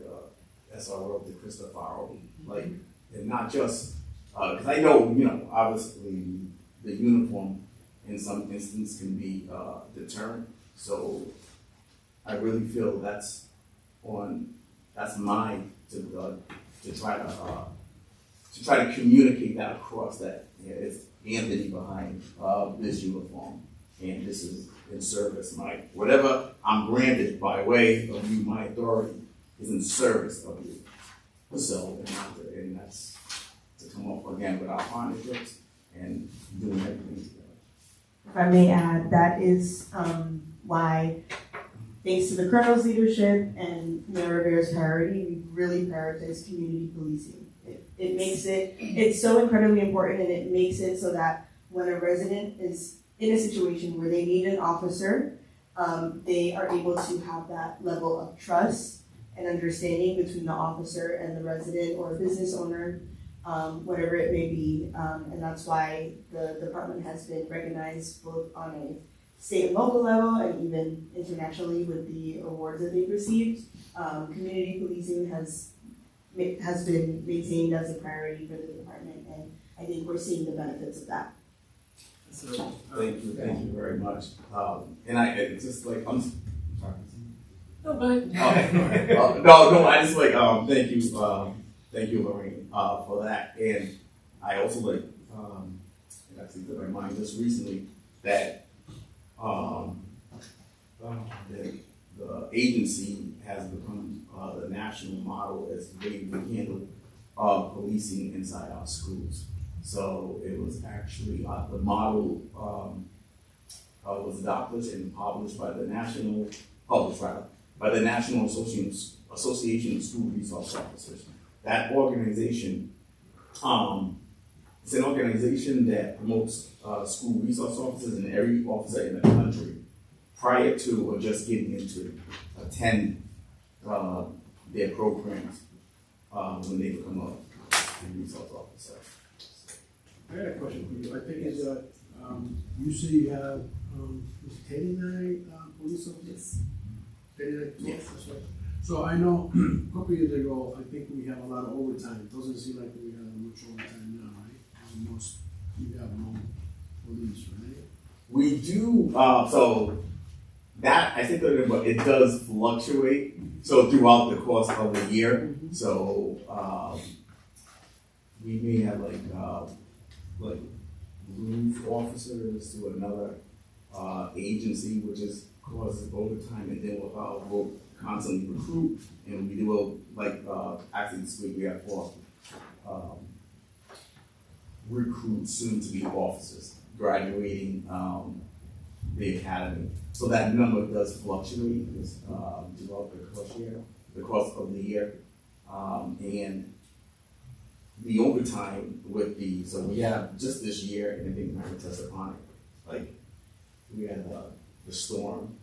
Speaker 10: SRO to Christopher, like, and not just because I know, obviously the uniform in some instances can be deterrent. So I really feel that's mine to try to communicate that across that. It's Anthony behind this uniform, and this is in service. Whatever I'm granted by way of you, my authority is in service of you. So, and that's to come up again with our partnerships and doing everything together.
Speaker 11: If I may add, that is why, thanks to the Colonel's leadership and Mayor Rivera's priority, we really prioritize community policing. It makes it's so incredibly important, and it makes it so that when a resident is in a situation where they need an officer, they are able to have that level of trust and understanding between the officer and the resident or business owner, whatever it may be. And that's why the department has been recognized both on a state and local level and even internationally with the awards that they've received. Community policing has been maintained as a priority for the department, and I think we're seeing the benefits of that.
Speaker 10: Thank you very much. And it's just like, I'm sorry.
Speaker 3: No, go ahead.
Speaker 10: No, I just like, thank you, Lorraine, for that. And I also like, it actually put my mind just recently that, the agency has become, the national model as the way we handle, policing inside our schools. So it was actually, the model, was adopted and published by the National Association of School Resource Officers. That organization, it's an organization that promotes school resource officers and every officer in the country prior to or just getting into attend their programs when they become a resource officer.
Speaker 9: I got a question for you. I think is that you say you have 39 police officers. 39.
Speaker 10: Yes.
Speaker 9: That's right. So I know a couple years ago, I think we have a lot of overtime. It doesn't seem like we have much overtime now, right? Most we have more police, right?
Speaker 10: We do, so that, I think that it does fluctuate, so throughout the course of the year. So, we may have like roof officers to another, agency, which is causes overtime, and then we'll constantly recruit, and we will, actually this week we have 4, recruit soon-to-be officers graduating, the academy. So that number does fluctuate throughout the course of the year. And the overtime so we have just this year, and I think I can touch upon it, like we had the storm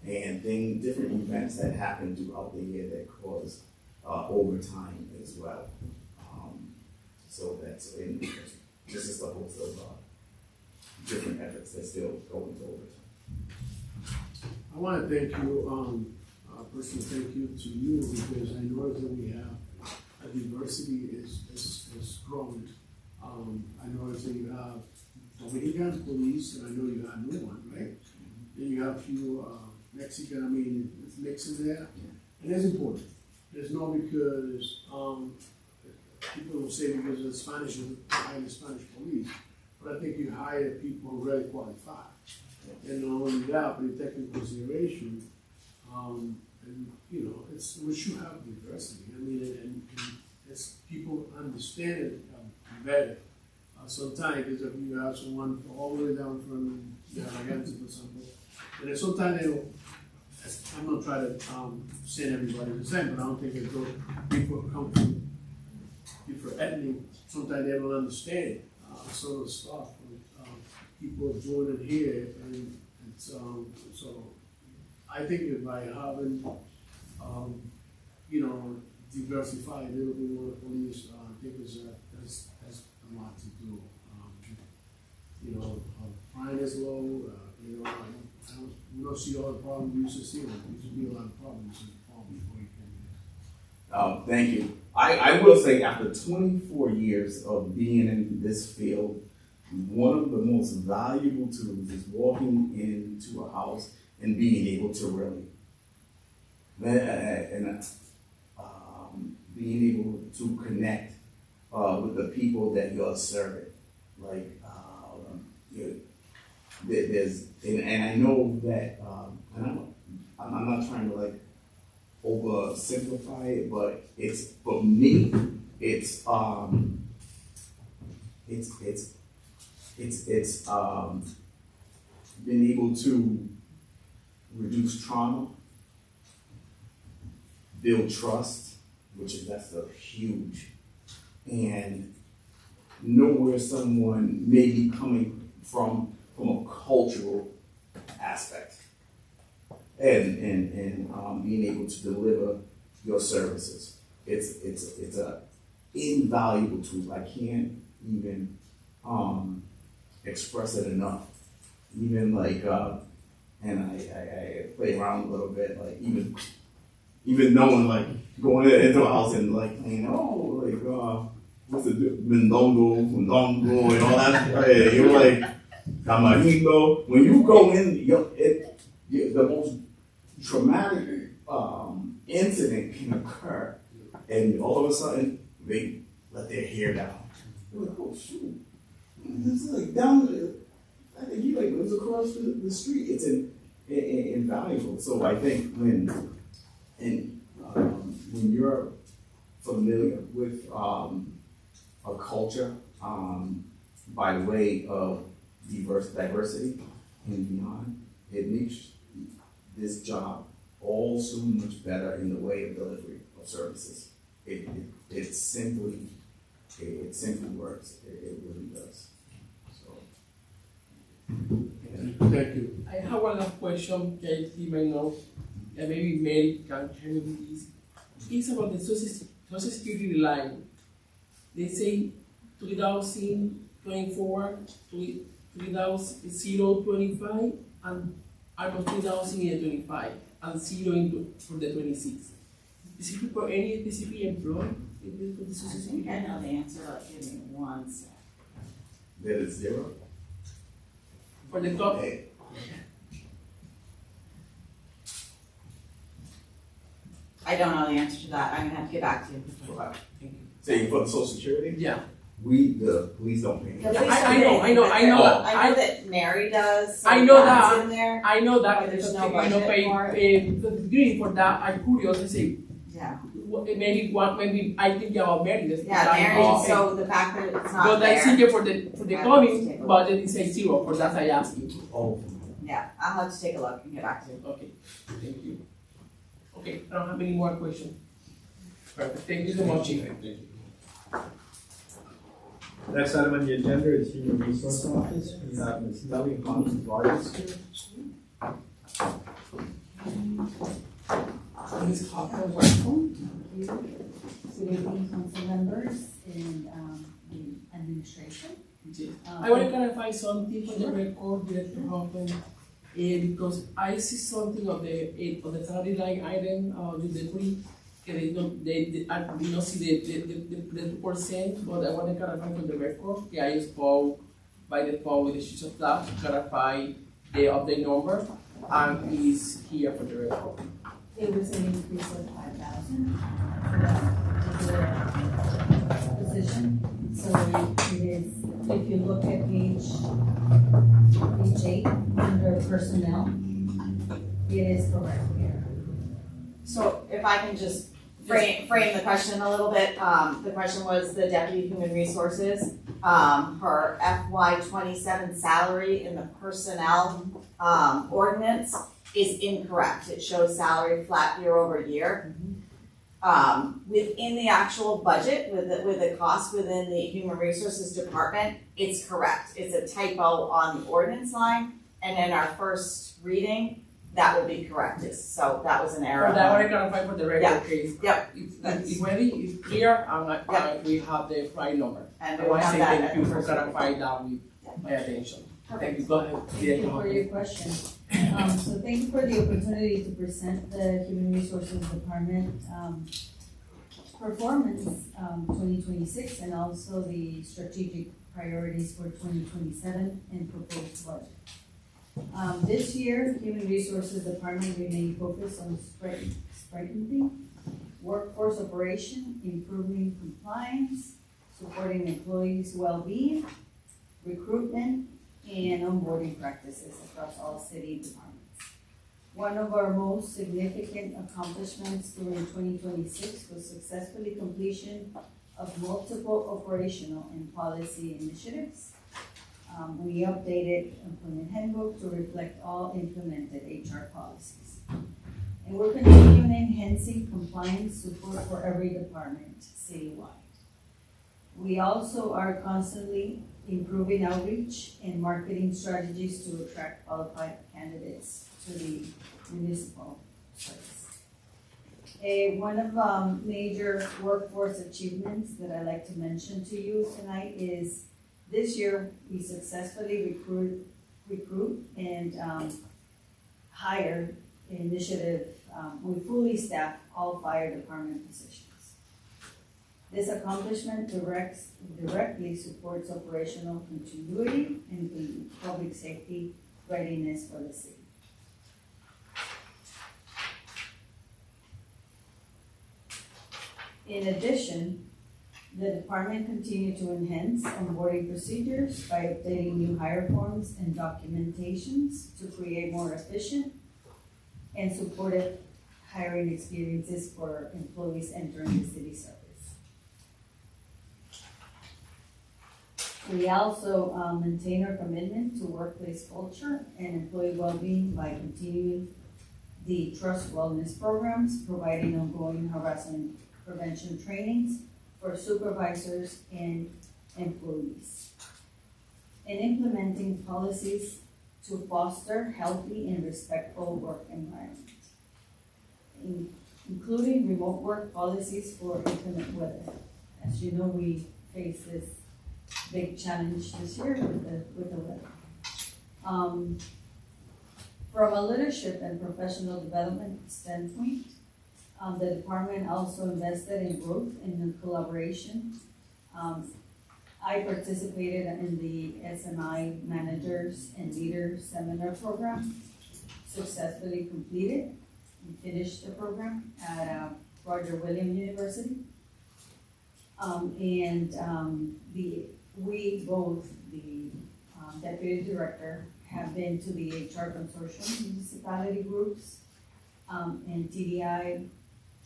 Speaker 10: and different events that happened throughout the year that caused overtime as well. So that's just as a host of different efforts that still go into overtime.
Speaker 9: I want to thank you, personally thank you to you, because I know that we have a diversity is growing. I noticed that you have Dominican police, and I know you have new one, right? Then you have a few Mexican, I mean, it's mixed in there, and that's important. There's no because people will say because the Spanish is hiring the Spanish police, but I think you hire people really qualified. And not only that, but you take into consideration, and you know, we should have diversity. I mean, and as people understand it better. Sometimes if you have someone all the way down from Narragansett or something, and then sometimes they don't. I'm not trying to send everybody the same, but I don't think that those people come from different ethnic. Sometimes they don't understand some of the stuff. People doing it here, and it's so. I think that by having diversified a little bit more the police, I think that's a lot to do. Crime is low. We don't see all the problems we used to see. There used to be a lot of problems in the fall before you came here.
Speaker 10: Thank you. I will say after 24 years of being in this field, one of the most valuable tools is walking into a house and being able to really, being able to connect with the people that you're serving. Like, and I know that, and I'm not trying to like oversimplify it, but it's, for me, it's being able to reduce trauma, build trust, that's a huge, and know where someone may be coming from a cultural aspect, and being able to deliver your services. It's a invaluable tool. I can't even express it enough. Even like, and I play around a little bit, like even knowing, like going into a house and like playing, what's the Mendongo, and all that. You're like Tamarindo. When you go in, the most traumatic incident can occur, and all of a sudden they let their hair down. They're like, oh shoot, this is like down. I think he like lives across the street. It's invaluable. So I think when you're familiar with a culture by way of diversity and beyond, it makes this job all so much better in the way of delivery of services. It simply works. It really does. So.
Speaker 3: Thank you. I have one last question, Katie may know, and maybe Mary can help me with this. It's about the social security line. They say 2024, 2025, and almost 2025, and zero for the 26. Specific for any specific employee for the social
Speaker 1: I think
Speaker 3: security?
Speaker 1: I know the answer, like, give me one sec.
Speaker 10: That is zero.
Speaker 3: For the top,
Speaker 10: Hey,
Speaker 1: I don't know the answer to that, I'm gonna have to get back to you.
Speaker 3: thank you.
Speaker 10: say for the Social Security,
Speaker 3: Yeah.
Speaker 10: the police don't pay.
Speaker 1: The
Speaker 3: Yeah,
Speaker 1: police
Speaker 3: I know,
Speaker 1: don't
Speaker 3: I know,
Speaker 1: pay,
Speaker 3: I know.
Speaker 1: but I know that Mary does. So
Speaker 3: I know
Speaker 1: that's
Speaker 3: that.
Speaker 1: in there.
Speaker 3: I know that,
Speaker 1: But there's
Speaker 3: because
Speaker 1: no
Speaker 3: I know
Speaker 1: budget for
Speaker 3: the degree for that. I'm curious to say,
Speaker 1: Yeah,
Speaker 3: maybe I think about Mary.
Speaker 1: yeah, Mary, so the fact that it's not
Speaker 3: But I see
Speaker 1: there,
Speaker 3: it for the
Speaker 1: I have to take
Speaker 3: coming
Speaker 1: a
Speaker 3: budget is a zero, for that I ask you.
Speaker 10: Oh,
Speaker 1: yeah, I'll have to take a look and get back to you.
Speaker 3: Okay, thank you. Okay, I don't have any more questions. Perfect, thank you so much, Chief.
Speaker 8: Thank you.
Speaker 2: Next item on the agenda is Human Resource Office. We have Ms. Nellie Hans Vargas here.
Speaker 3: Ms. Hopper, welcome.
Speaker 4: Thank you. Good evening, council members and the administration.
Speaker 3: I want to clarify something for the record, Director Hoffman, because I see something of the salary line item, the deputy, I did not see the percent, but I want to clarify for the record, I spoke by the phone with the chief of staff to clarify the update number, and is here for the record.
Speaker 4: It was an increase of 5,000 for that particular position. So it is, if you look at page 8 under personnel, it is correct here.
Speaker 1: So if I can just frame the question a little bit, the question was the Deputy Human Resources, her FY 27 salary in the personnel, ordinance is incorrect. It shows salary flat year over year. Within the actual budget, with the cost within the Human Resources Department, it's correct. It's a typo on the ordinance line, and in our first reading, that will be corrected. So that was an error.
Speaker 3: For that, I want to clarify for the
Speaker 1: Yeah.
Speaker 3: record case.
Speaker 1: Yep.
Speaker 3: It's ready, it's clear, and we have the right number.
Speaker 1: And
Speaker 3: I
Speaker 1: we
Speaker 3: want to
Speaker 1: have
Speaker 3: say
Speaker 1: that
Speaker 3: thank
Speaker 1: at
Speaker 3: you
Speaker 1: the
Speaker 3: for
Speaker 1: first
Speaker 3: clarifying that with my attention. Thank you, go ahead.
Speaker 4: Thank you for your question. So thank you for the opportunity to present the Human Resources Department performance 2026 and also the strategic priorities for 2027 and proposed budget. This year, Human Resources Department remained focused on strengthening workforce operation, improving compliance, supporting employees' well-being, recruitment, and onboarding practices across all city departments. One of our most significant accomplishments during 2026 was successfully completion of multiple operational and policy initiatives. We updated employment handbook to reflect all implemented HR policies. And we're continuing enhancing compliance support for every department citywide. We also are constantly improving outreach and marketing strategies to attract qualified candidates to the municipal service. One of major workforce achievements that I'd like to mention to you tonight is this year we successfully recruit and hire initiative. We fully staff all fire department positions. This accomplishment directly supports operational continuity and the public safety readiness for the city. In addition, the department continued to enhance onboarding procedures by updating new hire forms and documentations to create more efficient and supportive hiring experiences for employees entering the city service. We also maintain our commitment to workplace culture and employee well-being by continuing the Trust Wellness programs, providing ongoing harassment prevention trainings for supervisors and employees, and implementing policies to foster healthy and respectful work environment, including remote work policies for inclement weather. As you know, we face this big challenge this year with the weather. From a leadership and professional development standpoint, the department also invested in growth and in collaboration. I participated in the SMI Managers and Leaders Seminar Program, successfully completed and finished the program at Roger Williams University. We both, the deputy director, have been to the HR consortium municipality groups and TDI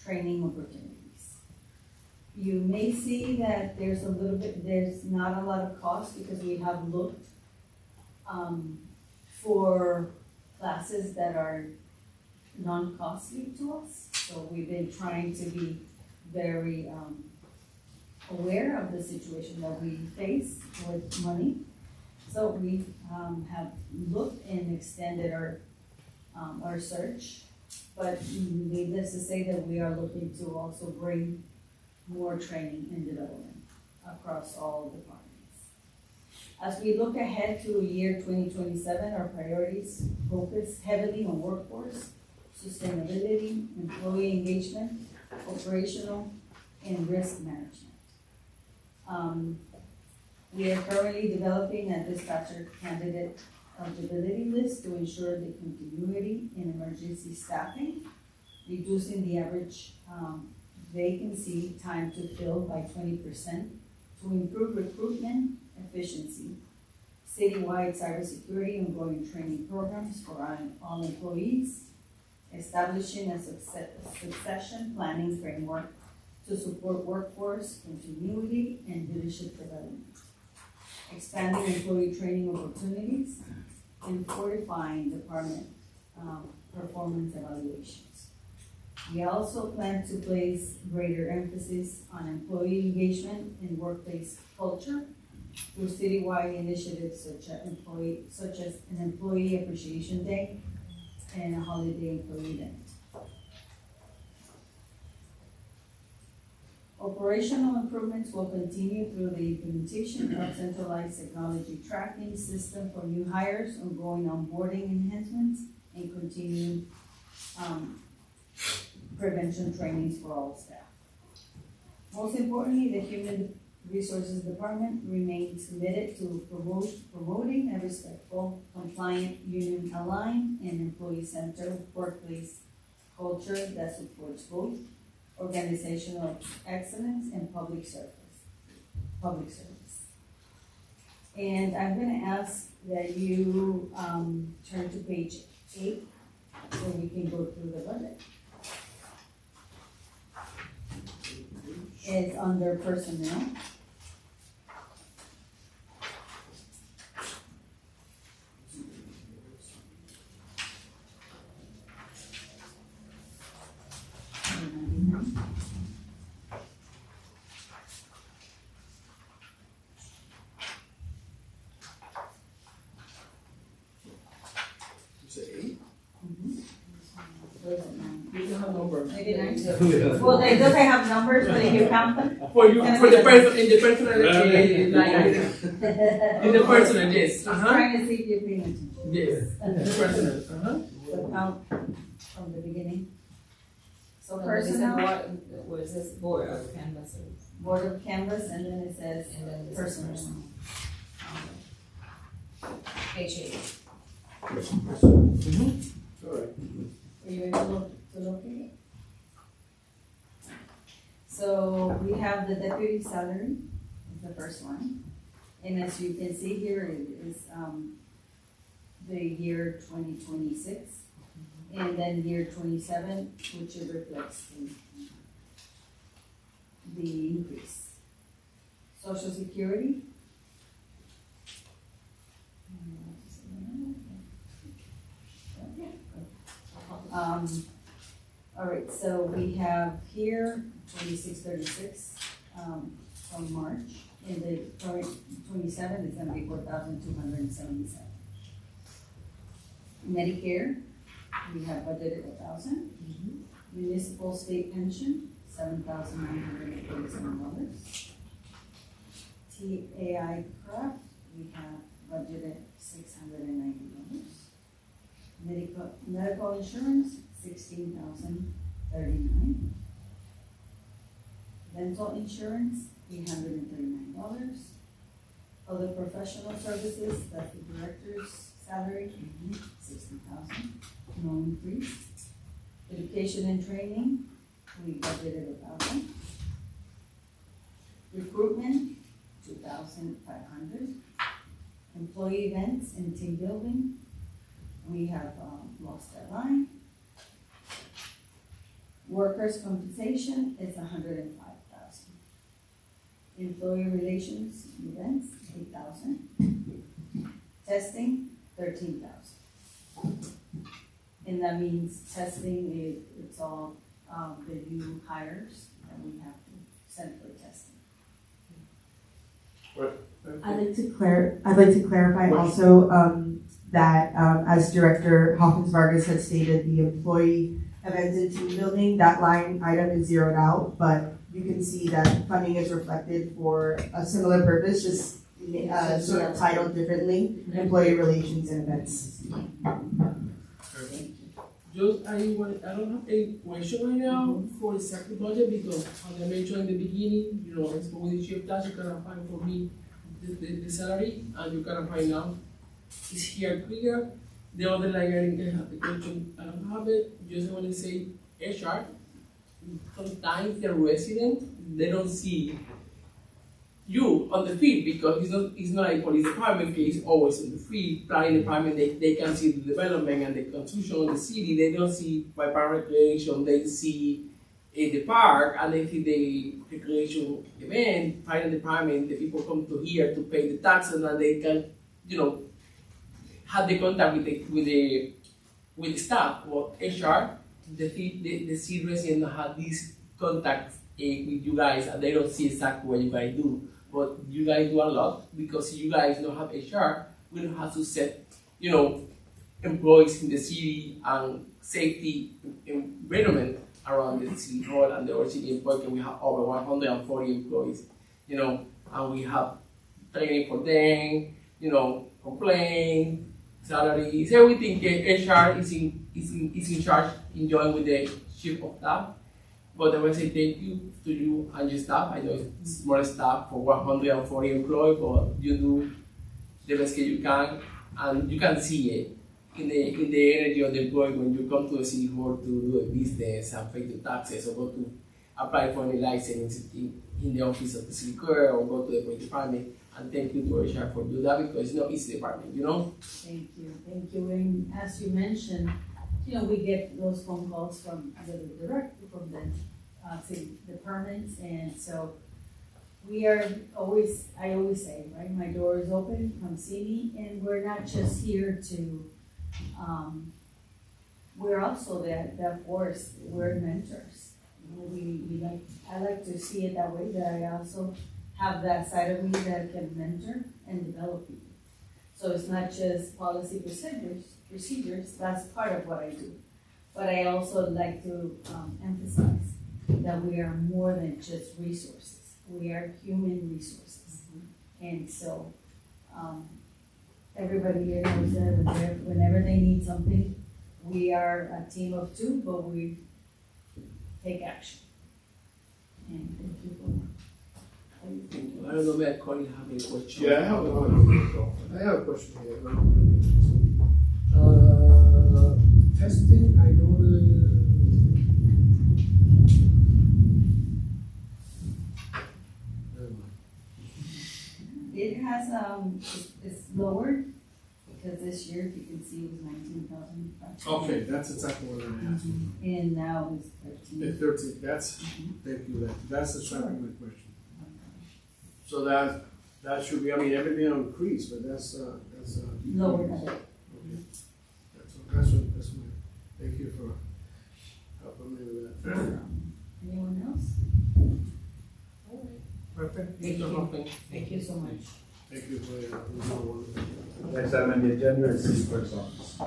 Speaker 4: training opportunities. You may see that there's not a lot of cost because we have looked for classes that are non-costly to us. So we've been trying to be very aware of the situation that we face with money. So we have looked and extended our search, but needless to say that we are looking to also bring more training and development across all departments. As we look ahead to year 2027, our priorities focus heavily on workforce, sustainability, employee engagement, operational, and risk management. We are currently developing a dispatcher candidate eligibility list to ensure the continuity in emergency staffing, reducing the average vacancy time to fill by 20% to improve recruitment efficiency, citywide cybersecurity ongoing training programs for all employees, establishing a succession planning framework to support workforce continuity and leadership development, expanding employee training opportunities, and fortifying department performance evaluations. We also plan to place greater emphasis on employee engagement and workplace culture through citywide initiatives such as an employee appreciation day and a holiday employee event. Operational improvements will continue through the implementation of centralized technology tracking system for new hires, ongoing onboarding enhancements, and continuing prevention trainings for all staff. Most importantly, the Human Resources Department remains committed to promoting a respectful, compliant, union-aligned, and employee-centered workplace culture that supports both organizational excellence and public service. And I'm gonna ask that you turn to page 8 so we can go through the budget. It's under personnel.
Speaker 3: You don't have numbers.
Speaker 4: Maybe 9. Well, it doesn't have numbers, but if you count them.
Speaker 3: For you, for the person, in the personal line item. In the personal, yes,
Speaker 4: I'm trying to see if you're paying attention.
Speaker 3: Yes, the personal,
Speaker 4: So count from the beginning. So
Speaker 12: So
Speaker 4: personnel,
Speaker 12: what is this, board of canvassers?
Speaker 4: board of canvas, and then it says
Speaker 12: And then this is
Speaker 4: personnel.
Speaker 12: personal. Page 8.
Speaker 9: All right.
Speaker 4: Are you able to locate it? So we have the deputy salary, is the first one. And as you can see here, it is, the year 2026. And then year 27, which it reflects the increase. Social Security. All right, so we have here 2636 from March, and the current 27 is gonna be 4,277. Medicare, we have budgeted 1,000. Municipal state pension, $7,947. TAI craft, we have budgeted $690. Medical insurance, $16,039. Dental insurance, $839. Other professional services, that's the director's salary, $60,000, no increase. Education and training, we budgeted 1,000. Recruitment, 2,500. Employee events and team building, we have lost that line. Workers' compensation is 105,000. Employee relations events, 8,000. Testing, 13,000. And that means testing, it's all the new hires that we have to send for testing.
Speaker 11: I'd like to clarify also that as Director Hawkins Vargas had stated, the employee events and team building, that line item is zeroed out, but you can see that funding is reflected for a similar purpose, just sort of titled differently, employee relations and events.
Speaker 3: Just, I don't have a question right now for the second budget because as I mentioned in the beginning, I spoke with the chief tax, you cannot find for me the salary, and you cannot find now. It's here clear. The other line item can have the question, I don't have it, just want to say HR. Sometimes the resident, they don't see you on the field because it's not a police department case, it's always in the field. Planning department, they can see the development and the construction of the city. They don't see by park recreation, they see the park and they see the recreation event. Planning department, the people come to here to pay the taxes and they can, have the contact with the staff or HR. The city resident have this contact with you guys and they don't see exactly what you guys do. But you guys do a lot because you guys don't have HR. We don't have to set, employees in the city and safety environment around the city hall and the other city employees. We have over 140 employees, and we have training for them, complaint, salaries, everything. HR is in charge, enjoying with the chief of staff. But I want to say thank you to you and your staff. I know it's small staff for 140 employees, but you do the best that you can, and you can see it in the energy of the employee when you come to the city hall to do a business and pay the taxes or go to apply for any license in the office of the city clerk or go to the police department. And thank you to HR for doing that because it's not easy department,
Speaker 4: Thank you. And as you mentioned, we get those phone calls from the director, from the city departments, and so I always say, right, my door is open, come see me, and we're not just here to, we're also that force, we're mentors. I like to see it that way, that I also have that side of me that can mentor and develop people. So it's not just policy procedures, that's part of what I do. But I also like to emphasize that we are more than just resources. We are human resources. And so everybody here knows that whenever they need something, we are a team of two, but we take action. And thank you for that.
Speaker 3: I don't know, Matt, Connie, have any questions?
Speaker 9: Yeah, I have a question here. Testing, I know
Speaker 4: lower, because this year, if you can see, it was 19,000.
Speaker 9: Okay, that's exactly what I'm asking.
Speaker 4: And now it's 13.
Speaker 9: At 13, that's, thank you, that's exactly my question. So that should be, I mean, everything will increase, but that's
Speaker 4: Lower than it.
Speaker 9: Okay. That's my, thank you for helping me with that.
Speaker 4: Anyone else?
Speaker 9: Perfect.
Speaker 4: Thank you so much.
Speaker 9: Thank you for your,
Speaker 2: Next item on the agenda is city clerk's office.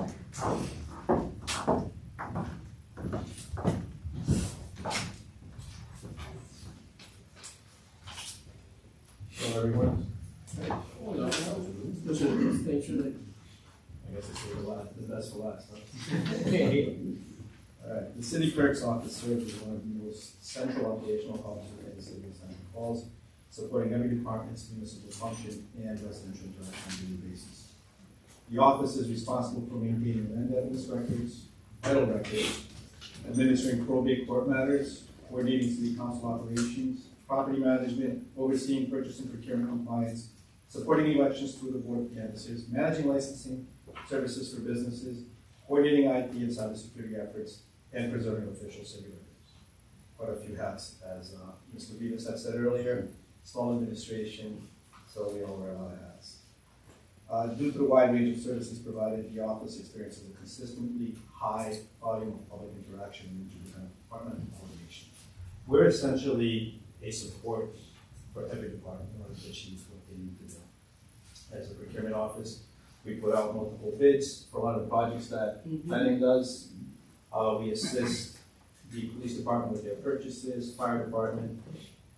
Speaker 2: So everyone,
Speaker 3: Hold on, just make sure that,
Speaker 2: I guess it's the best for last, huh?
Speaker 3: okay,
Speaker 2: Alright, the city clerk's office serves as one of the most central operational hubs within the city of Seneca Falls, supporting every department's municipal function and residential interaction on a daily basis. The office is responsible for maintaining land evidence records, title records, administering probate court matters, coordinating city council operations, property management, overseeing purchase and procurement compliance, supporting elections through the board of canvassers, managing licensing services for businesses, coordinating IT and cybersecurity efforts, and preserving official city records. Quite a few hats, as Mr. Vivas had said earlier, small administration, so we all wear a lot of hats. Due to the wide range of services provided, the office experiences a consistently high volume of public interaction with the department and coordination. We're essentially a support for every department in order to achieve what they need to do. As a procurement office, we put out multiple bids for a lot of the projects that planning does. We assist the police department with their purchases, fire department.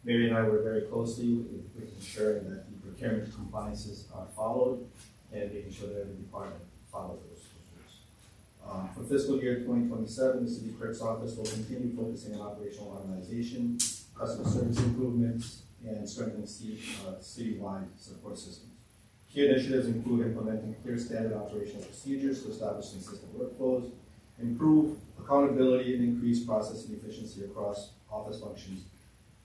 Speaker 2: Mary and I work very closely with ensuring that the procurement compliances are followed and making sure that every department follows those rules. For fiscal year 2027, the city clerk's office will continue focusing on operational organization, customer service improvements, and strengthening citywide support systems. Key initiatives include implementing clear standard operational procedures to establish consistent workflows, improve accountability, and increase processing efficiency across office functions.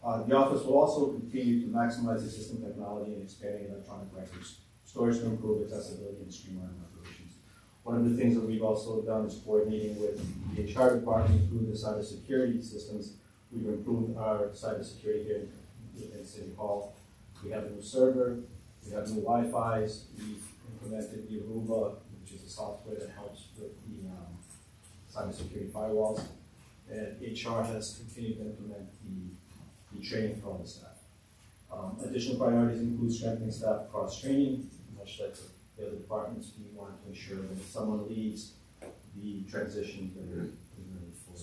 Speaker 2: The office will also continue to maximize existing technology and expanding electronic records storage to improve accessibility and streamline operations. One of the things that we've also done is coordinating with the HR department through the cybersecurity systems. We've improved our cybersecurity here within City Hall. We have a new server, we have new Wi-Fi's, we've implemented the Aruba, which is a software that helps with the cybersecurity firewalls. And HR has continued to implement the training for all the staff. Additional priorities include strengthening staff cross-training, much like the other departments. We want to ensure that if someone leaves, the transition is very full.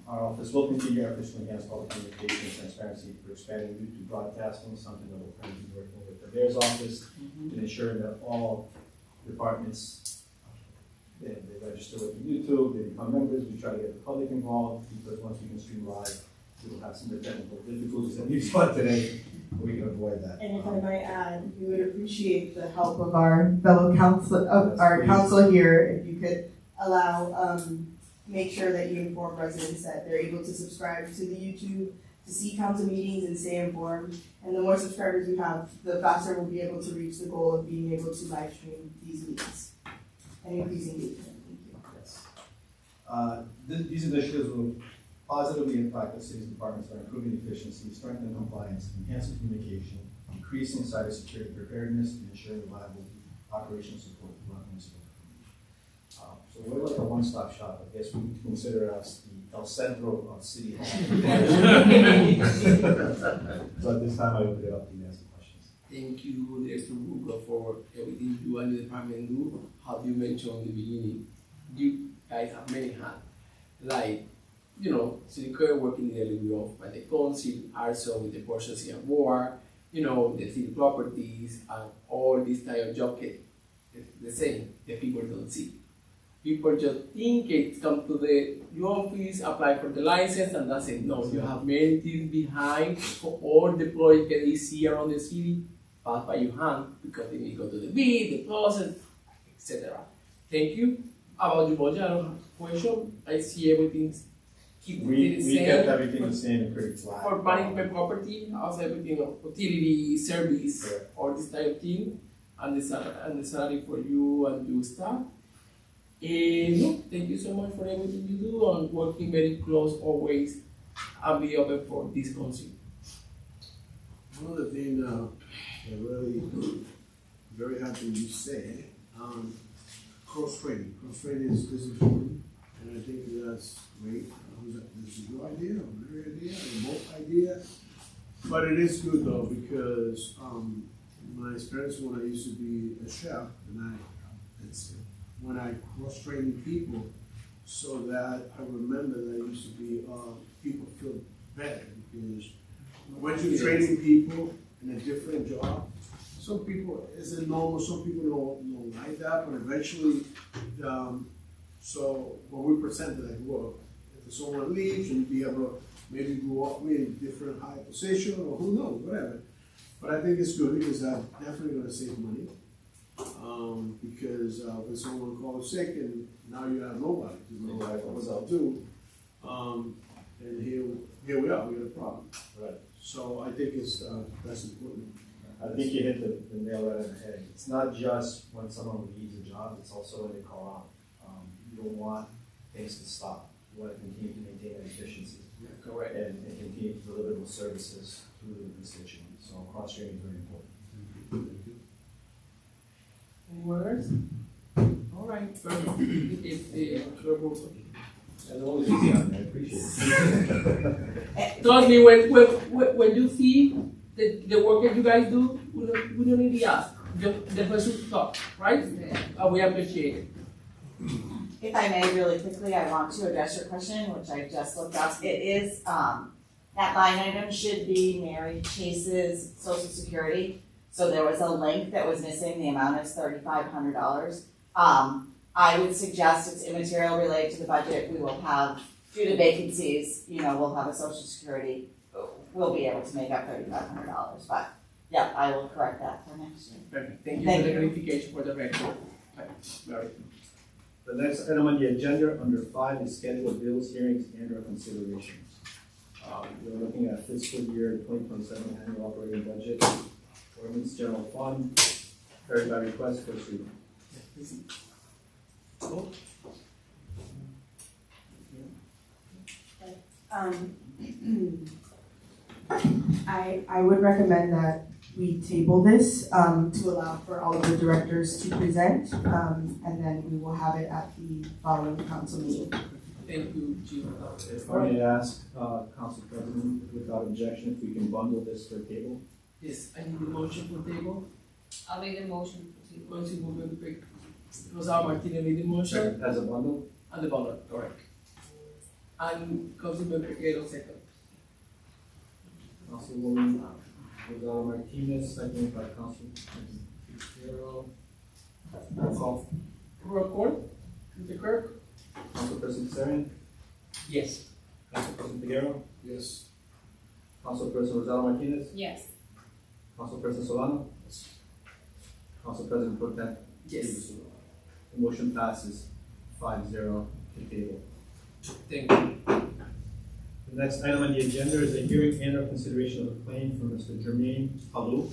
Speaker 2: Our office will continue efforts to enhance public communication and transparency for expanding YouTube broadcasting, something that we're currently working with the mayor's office, and ensuring that all departments they register with the YouTube, they become members. We try to get the public involved because once we can stream live, we will have some of the technical difficulties that we've got today, but we can avoid that.
Speaker 11: And if I might add, we would appreciate the help of our fellow council, council here, if you could allow, make sure that you inform residents that they're able to subscribe to the YouTube, to see council meetings and stay informed. And the more subscribers we have, the faster we'll be able to reach the goal of being able to live stream these meetings and increase engagement. Thank you.
Speaker 2: These initiatives will positively impact the city's departments by improving efficiency, strengthening compliance, enhancing communication, increasing cybersecurity preparedness, and ensuring reliable operational support throughout the municipal community. So we're like a one-stop shop. I guess we can consider us the El Centro of City Hall. So at this time, I open it up to you guys for questions.
Speaker 3: thank you, Director Bugo, for everything you and the department do. How you mentioned in the beginning, you guys have many hats, like, you know, city clerk working daily with by the council, also with the purchasing and war, you know, the city properties, and all this type of job get the same, the people don't see. People just think it come to the office, apply for the license, and that's it. No, you have many things behind for all the projects that you see around the city, passed by your hand, because they need to go to the bid, the process, etc. Thank you. About your budget, I don't have a question. I see everything's
Speaker 2: We kept everything the same and pretty flat.
Speaker 3: for management property, also everything of utility, service,
Speaker 2: Correct.
Speaker 3: all this type of thing. and the salary for you and your staff. And no, thank you so much for everything you do and working very close always and be open for this council.
Speaker 9: One of the things that really very happy you said, cross training. Cross training is important, and I think that's great. This is your idea, or my idea, or both idea. But it is good though, because my experience when I used to be a chef, and when I cross trained people, so that I remember that I used to be people feel better, because when you're training people in a different job, some people isn't normal, some people don't like that, but eventually, so when we presented at work, if someone leaves and be able to maybe go up in a different high position, or who knows, whatever. But I think it's good because I'm definitely gonna save money. Because when someone calls sick and now you have nobody to know what's up to, and here we are, we got a problem.
Speaker 2: Right.
Speaker 9: So I think that's important.
Speaker 2: I think you hit the nail right on the head. It's not just when someone leaves a job, it's also when they call out. You don't want things to stop. You want to continue to maintain that efficiency.
Speaker 9: Yeah,
Speaker 3: Correct.
Speaker 2: And continue to deliver those services to the constituents. So cross training is very important.
Speaker 3: Anyone else? All right, perfect. If clerk will-
Speaker 2: As always, I appreciate it.
Speaker 3: Trust me, when you see the work that you guys do, we don't need to ask. The person talk, right? We appreciate it.
Speaker 1: If I may, really quickly, I want to address your question, which I just looked up. It is, that line item should be Mary Chase's social security. So there was a link that was missing, the amount is $3,500. I would suggest it's immaterial related to the budget. We will have, due to vacancies, we'll have a social security. We'll be able to make up $3,500, but yeah, I will correct that for next year.
Speaker 3: Perfect. Thank you
Speaker 1: Thank
Speaker 3: for the
Speaker 1: you.
Speaker 3: clarification for the record. Very.
Speaker 2: The next item on the agenda, under 5, is scheduled bills, hearings, and/or considerations. We're looking at fiscal year 2027 annual operating budget, ordinance general fund, carried by request, first reading.
Speaker 11: I would recommend that we table this, to allow for all of the directors to present, and then we will have it at the following council meeting.
Speaker 3: Thank you, Chief.
Speaker 2: If I may ask, Council President, without objection, if we can bundle this for table?
Speaker 3: Yes, I need a motion for table.
Speaker 12: I'll make the motion for table.
Speaker 3: Going to move it quick. Rosa Martinez made the motion.
Speaker 2: As a bundle?
Speaker 3: And the ballot, correct. And Councilman Peguero second.
Speaker 2: Councilwoman Rosado Martinez, second by Councilman Figueroa. Roll call.
Speaker 3: Roll call, Mr. Clerk?
Speaker 2: Council President Sarah,
Speaker 3: Yes.
Speaker 2: Council President Figueroa,
Speaker 9: Yes.
Speaker 2: Council President Rosado Martinez,
Speaker 12: Yes.
Speaker 2: Council President Solano, Council President Pro Tem.
Speaker 3: Yes.
Speaker 2: The motion passes 5-0 to table.
Speaker 3: Thank you.
Speaker 2: The next item on the agenda is a hearing and/or consideration of a claim from Mr. Jermaine Palou.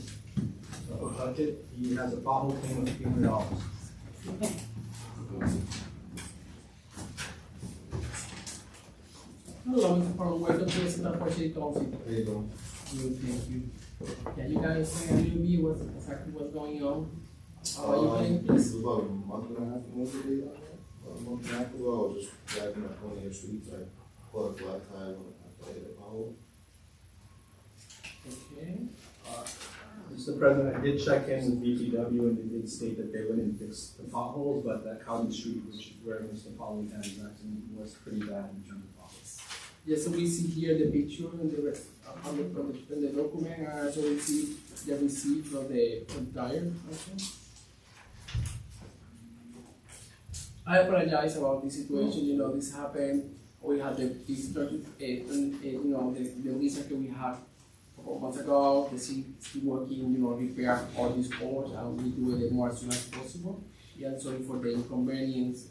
Speaker 2: He has a pothole claim of $300.
Speaker 3: Hello, Mr. Farmer, welcome to the Center for City Council.
Speaker 13: How you doing?
Speaker 3: Good, thank you. Can you guys say a little bit what's going on? How are you doing,
Speaker 13: It
Speaker 3: please?
Speaker 13: was about a month and a half ago, about a month and a half ago, I was just driving up 20th Street, I caught a flat tire after I hit a pothole.
Speaker 3: Okay.
Speaker 2: Mr. President, I did check in with BPW and they did state that they went and fixed the potholes, but that County Street, which is where Mr. Palou had his accident, was pretty bad in terms of potholes.
Speaker 3: Yeah, so we see here the picture and the rest, on the document, and also we see the receipt from the tire also. I apologize about this situation, this happened, we had the research that we had a couple months ago, the city is working, repair all these poles, and we do it more as soon as possible. Yeah, sorry for the inconvenience.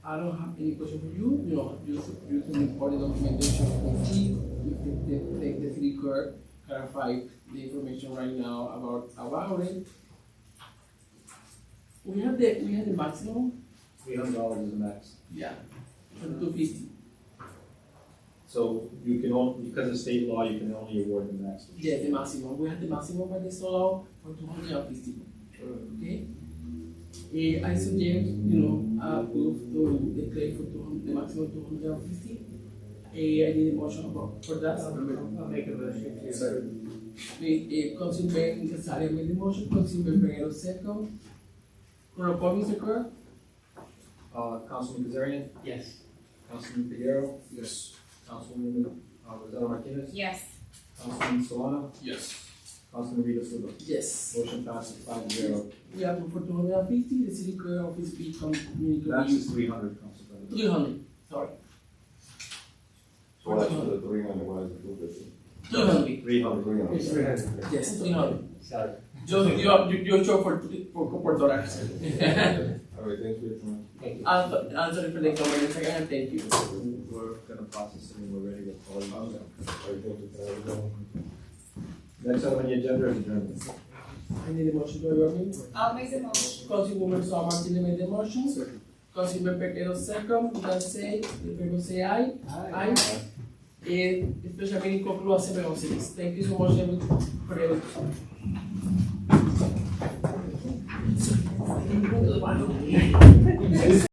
Speaker 3: I don't have any question for you, you can report the documentation complete with the city clerk, clarify the information right now about it. We have the maximum,
Speaker 2: $300 is the max.
Speaker 3: yeah, for 250.
Speaker 2: So you can only, because of state law, you can only award the max.
Speaker 3: Yeah, the maximum. We have the maximum by the state law for 250. Okay? I suggest, approve to declare for the maximum 250. I need a motion for that.
Speaker 7: I'll make a motion to.
Speaker 3: Councilman Casaria made the motion, Councilman Pereira second. Roll call, Mr. Clerk?
Speaker 2: Councilman Kazarian,
Speaker 7: Yes.
Speaker 2: Councilman Figueroa,
Speaker 8: Yes.
Speaker 2: Councilwoman Rosado Martinez,
Speaker 12: Yes.
Speaker 2: Councilman Solano,
Speaker 8: Yes.
Speaker 2: Councilman Rita Silva.
Speaker 3: Yes.
Speaker 2: Motion passes 5-0.
Speaker 3: We approve for 250, the city clerk office become
Speaker 2: Max is 300, Council President.
Speaker 3: 300, sorry.
Speaker 13: So that's for the 300, why is it 250?
Speaker 3: 200,
Speaker 2: 300.
Speaker 13: 300.
Speaker 3: yes, 300.
Speaker 7: Sorry.
Speaker 3: Just, you show for $4.
Speaker 13: All right, thanks for your time.
Speaker 7: Thank you.
Speaker 3: Answer for the comment in a second, and thank you.
Speaker 2: We're gonna process it and we're ready to call you.
Speaker 13: All right, thank you for everything.
Speaker 2: Next item on the agenda is adjournment.
Speaker 3: I need a motion to adjourn.
Speaker 12: I'll make the motion.
Speaker 3: Councilwoman Rosado Martinez made the motion. Councilman Pereira second, the favor say aye. Aye. Special meeting conclude 7:06. Thank you so much for everything.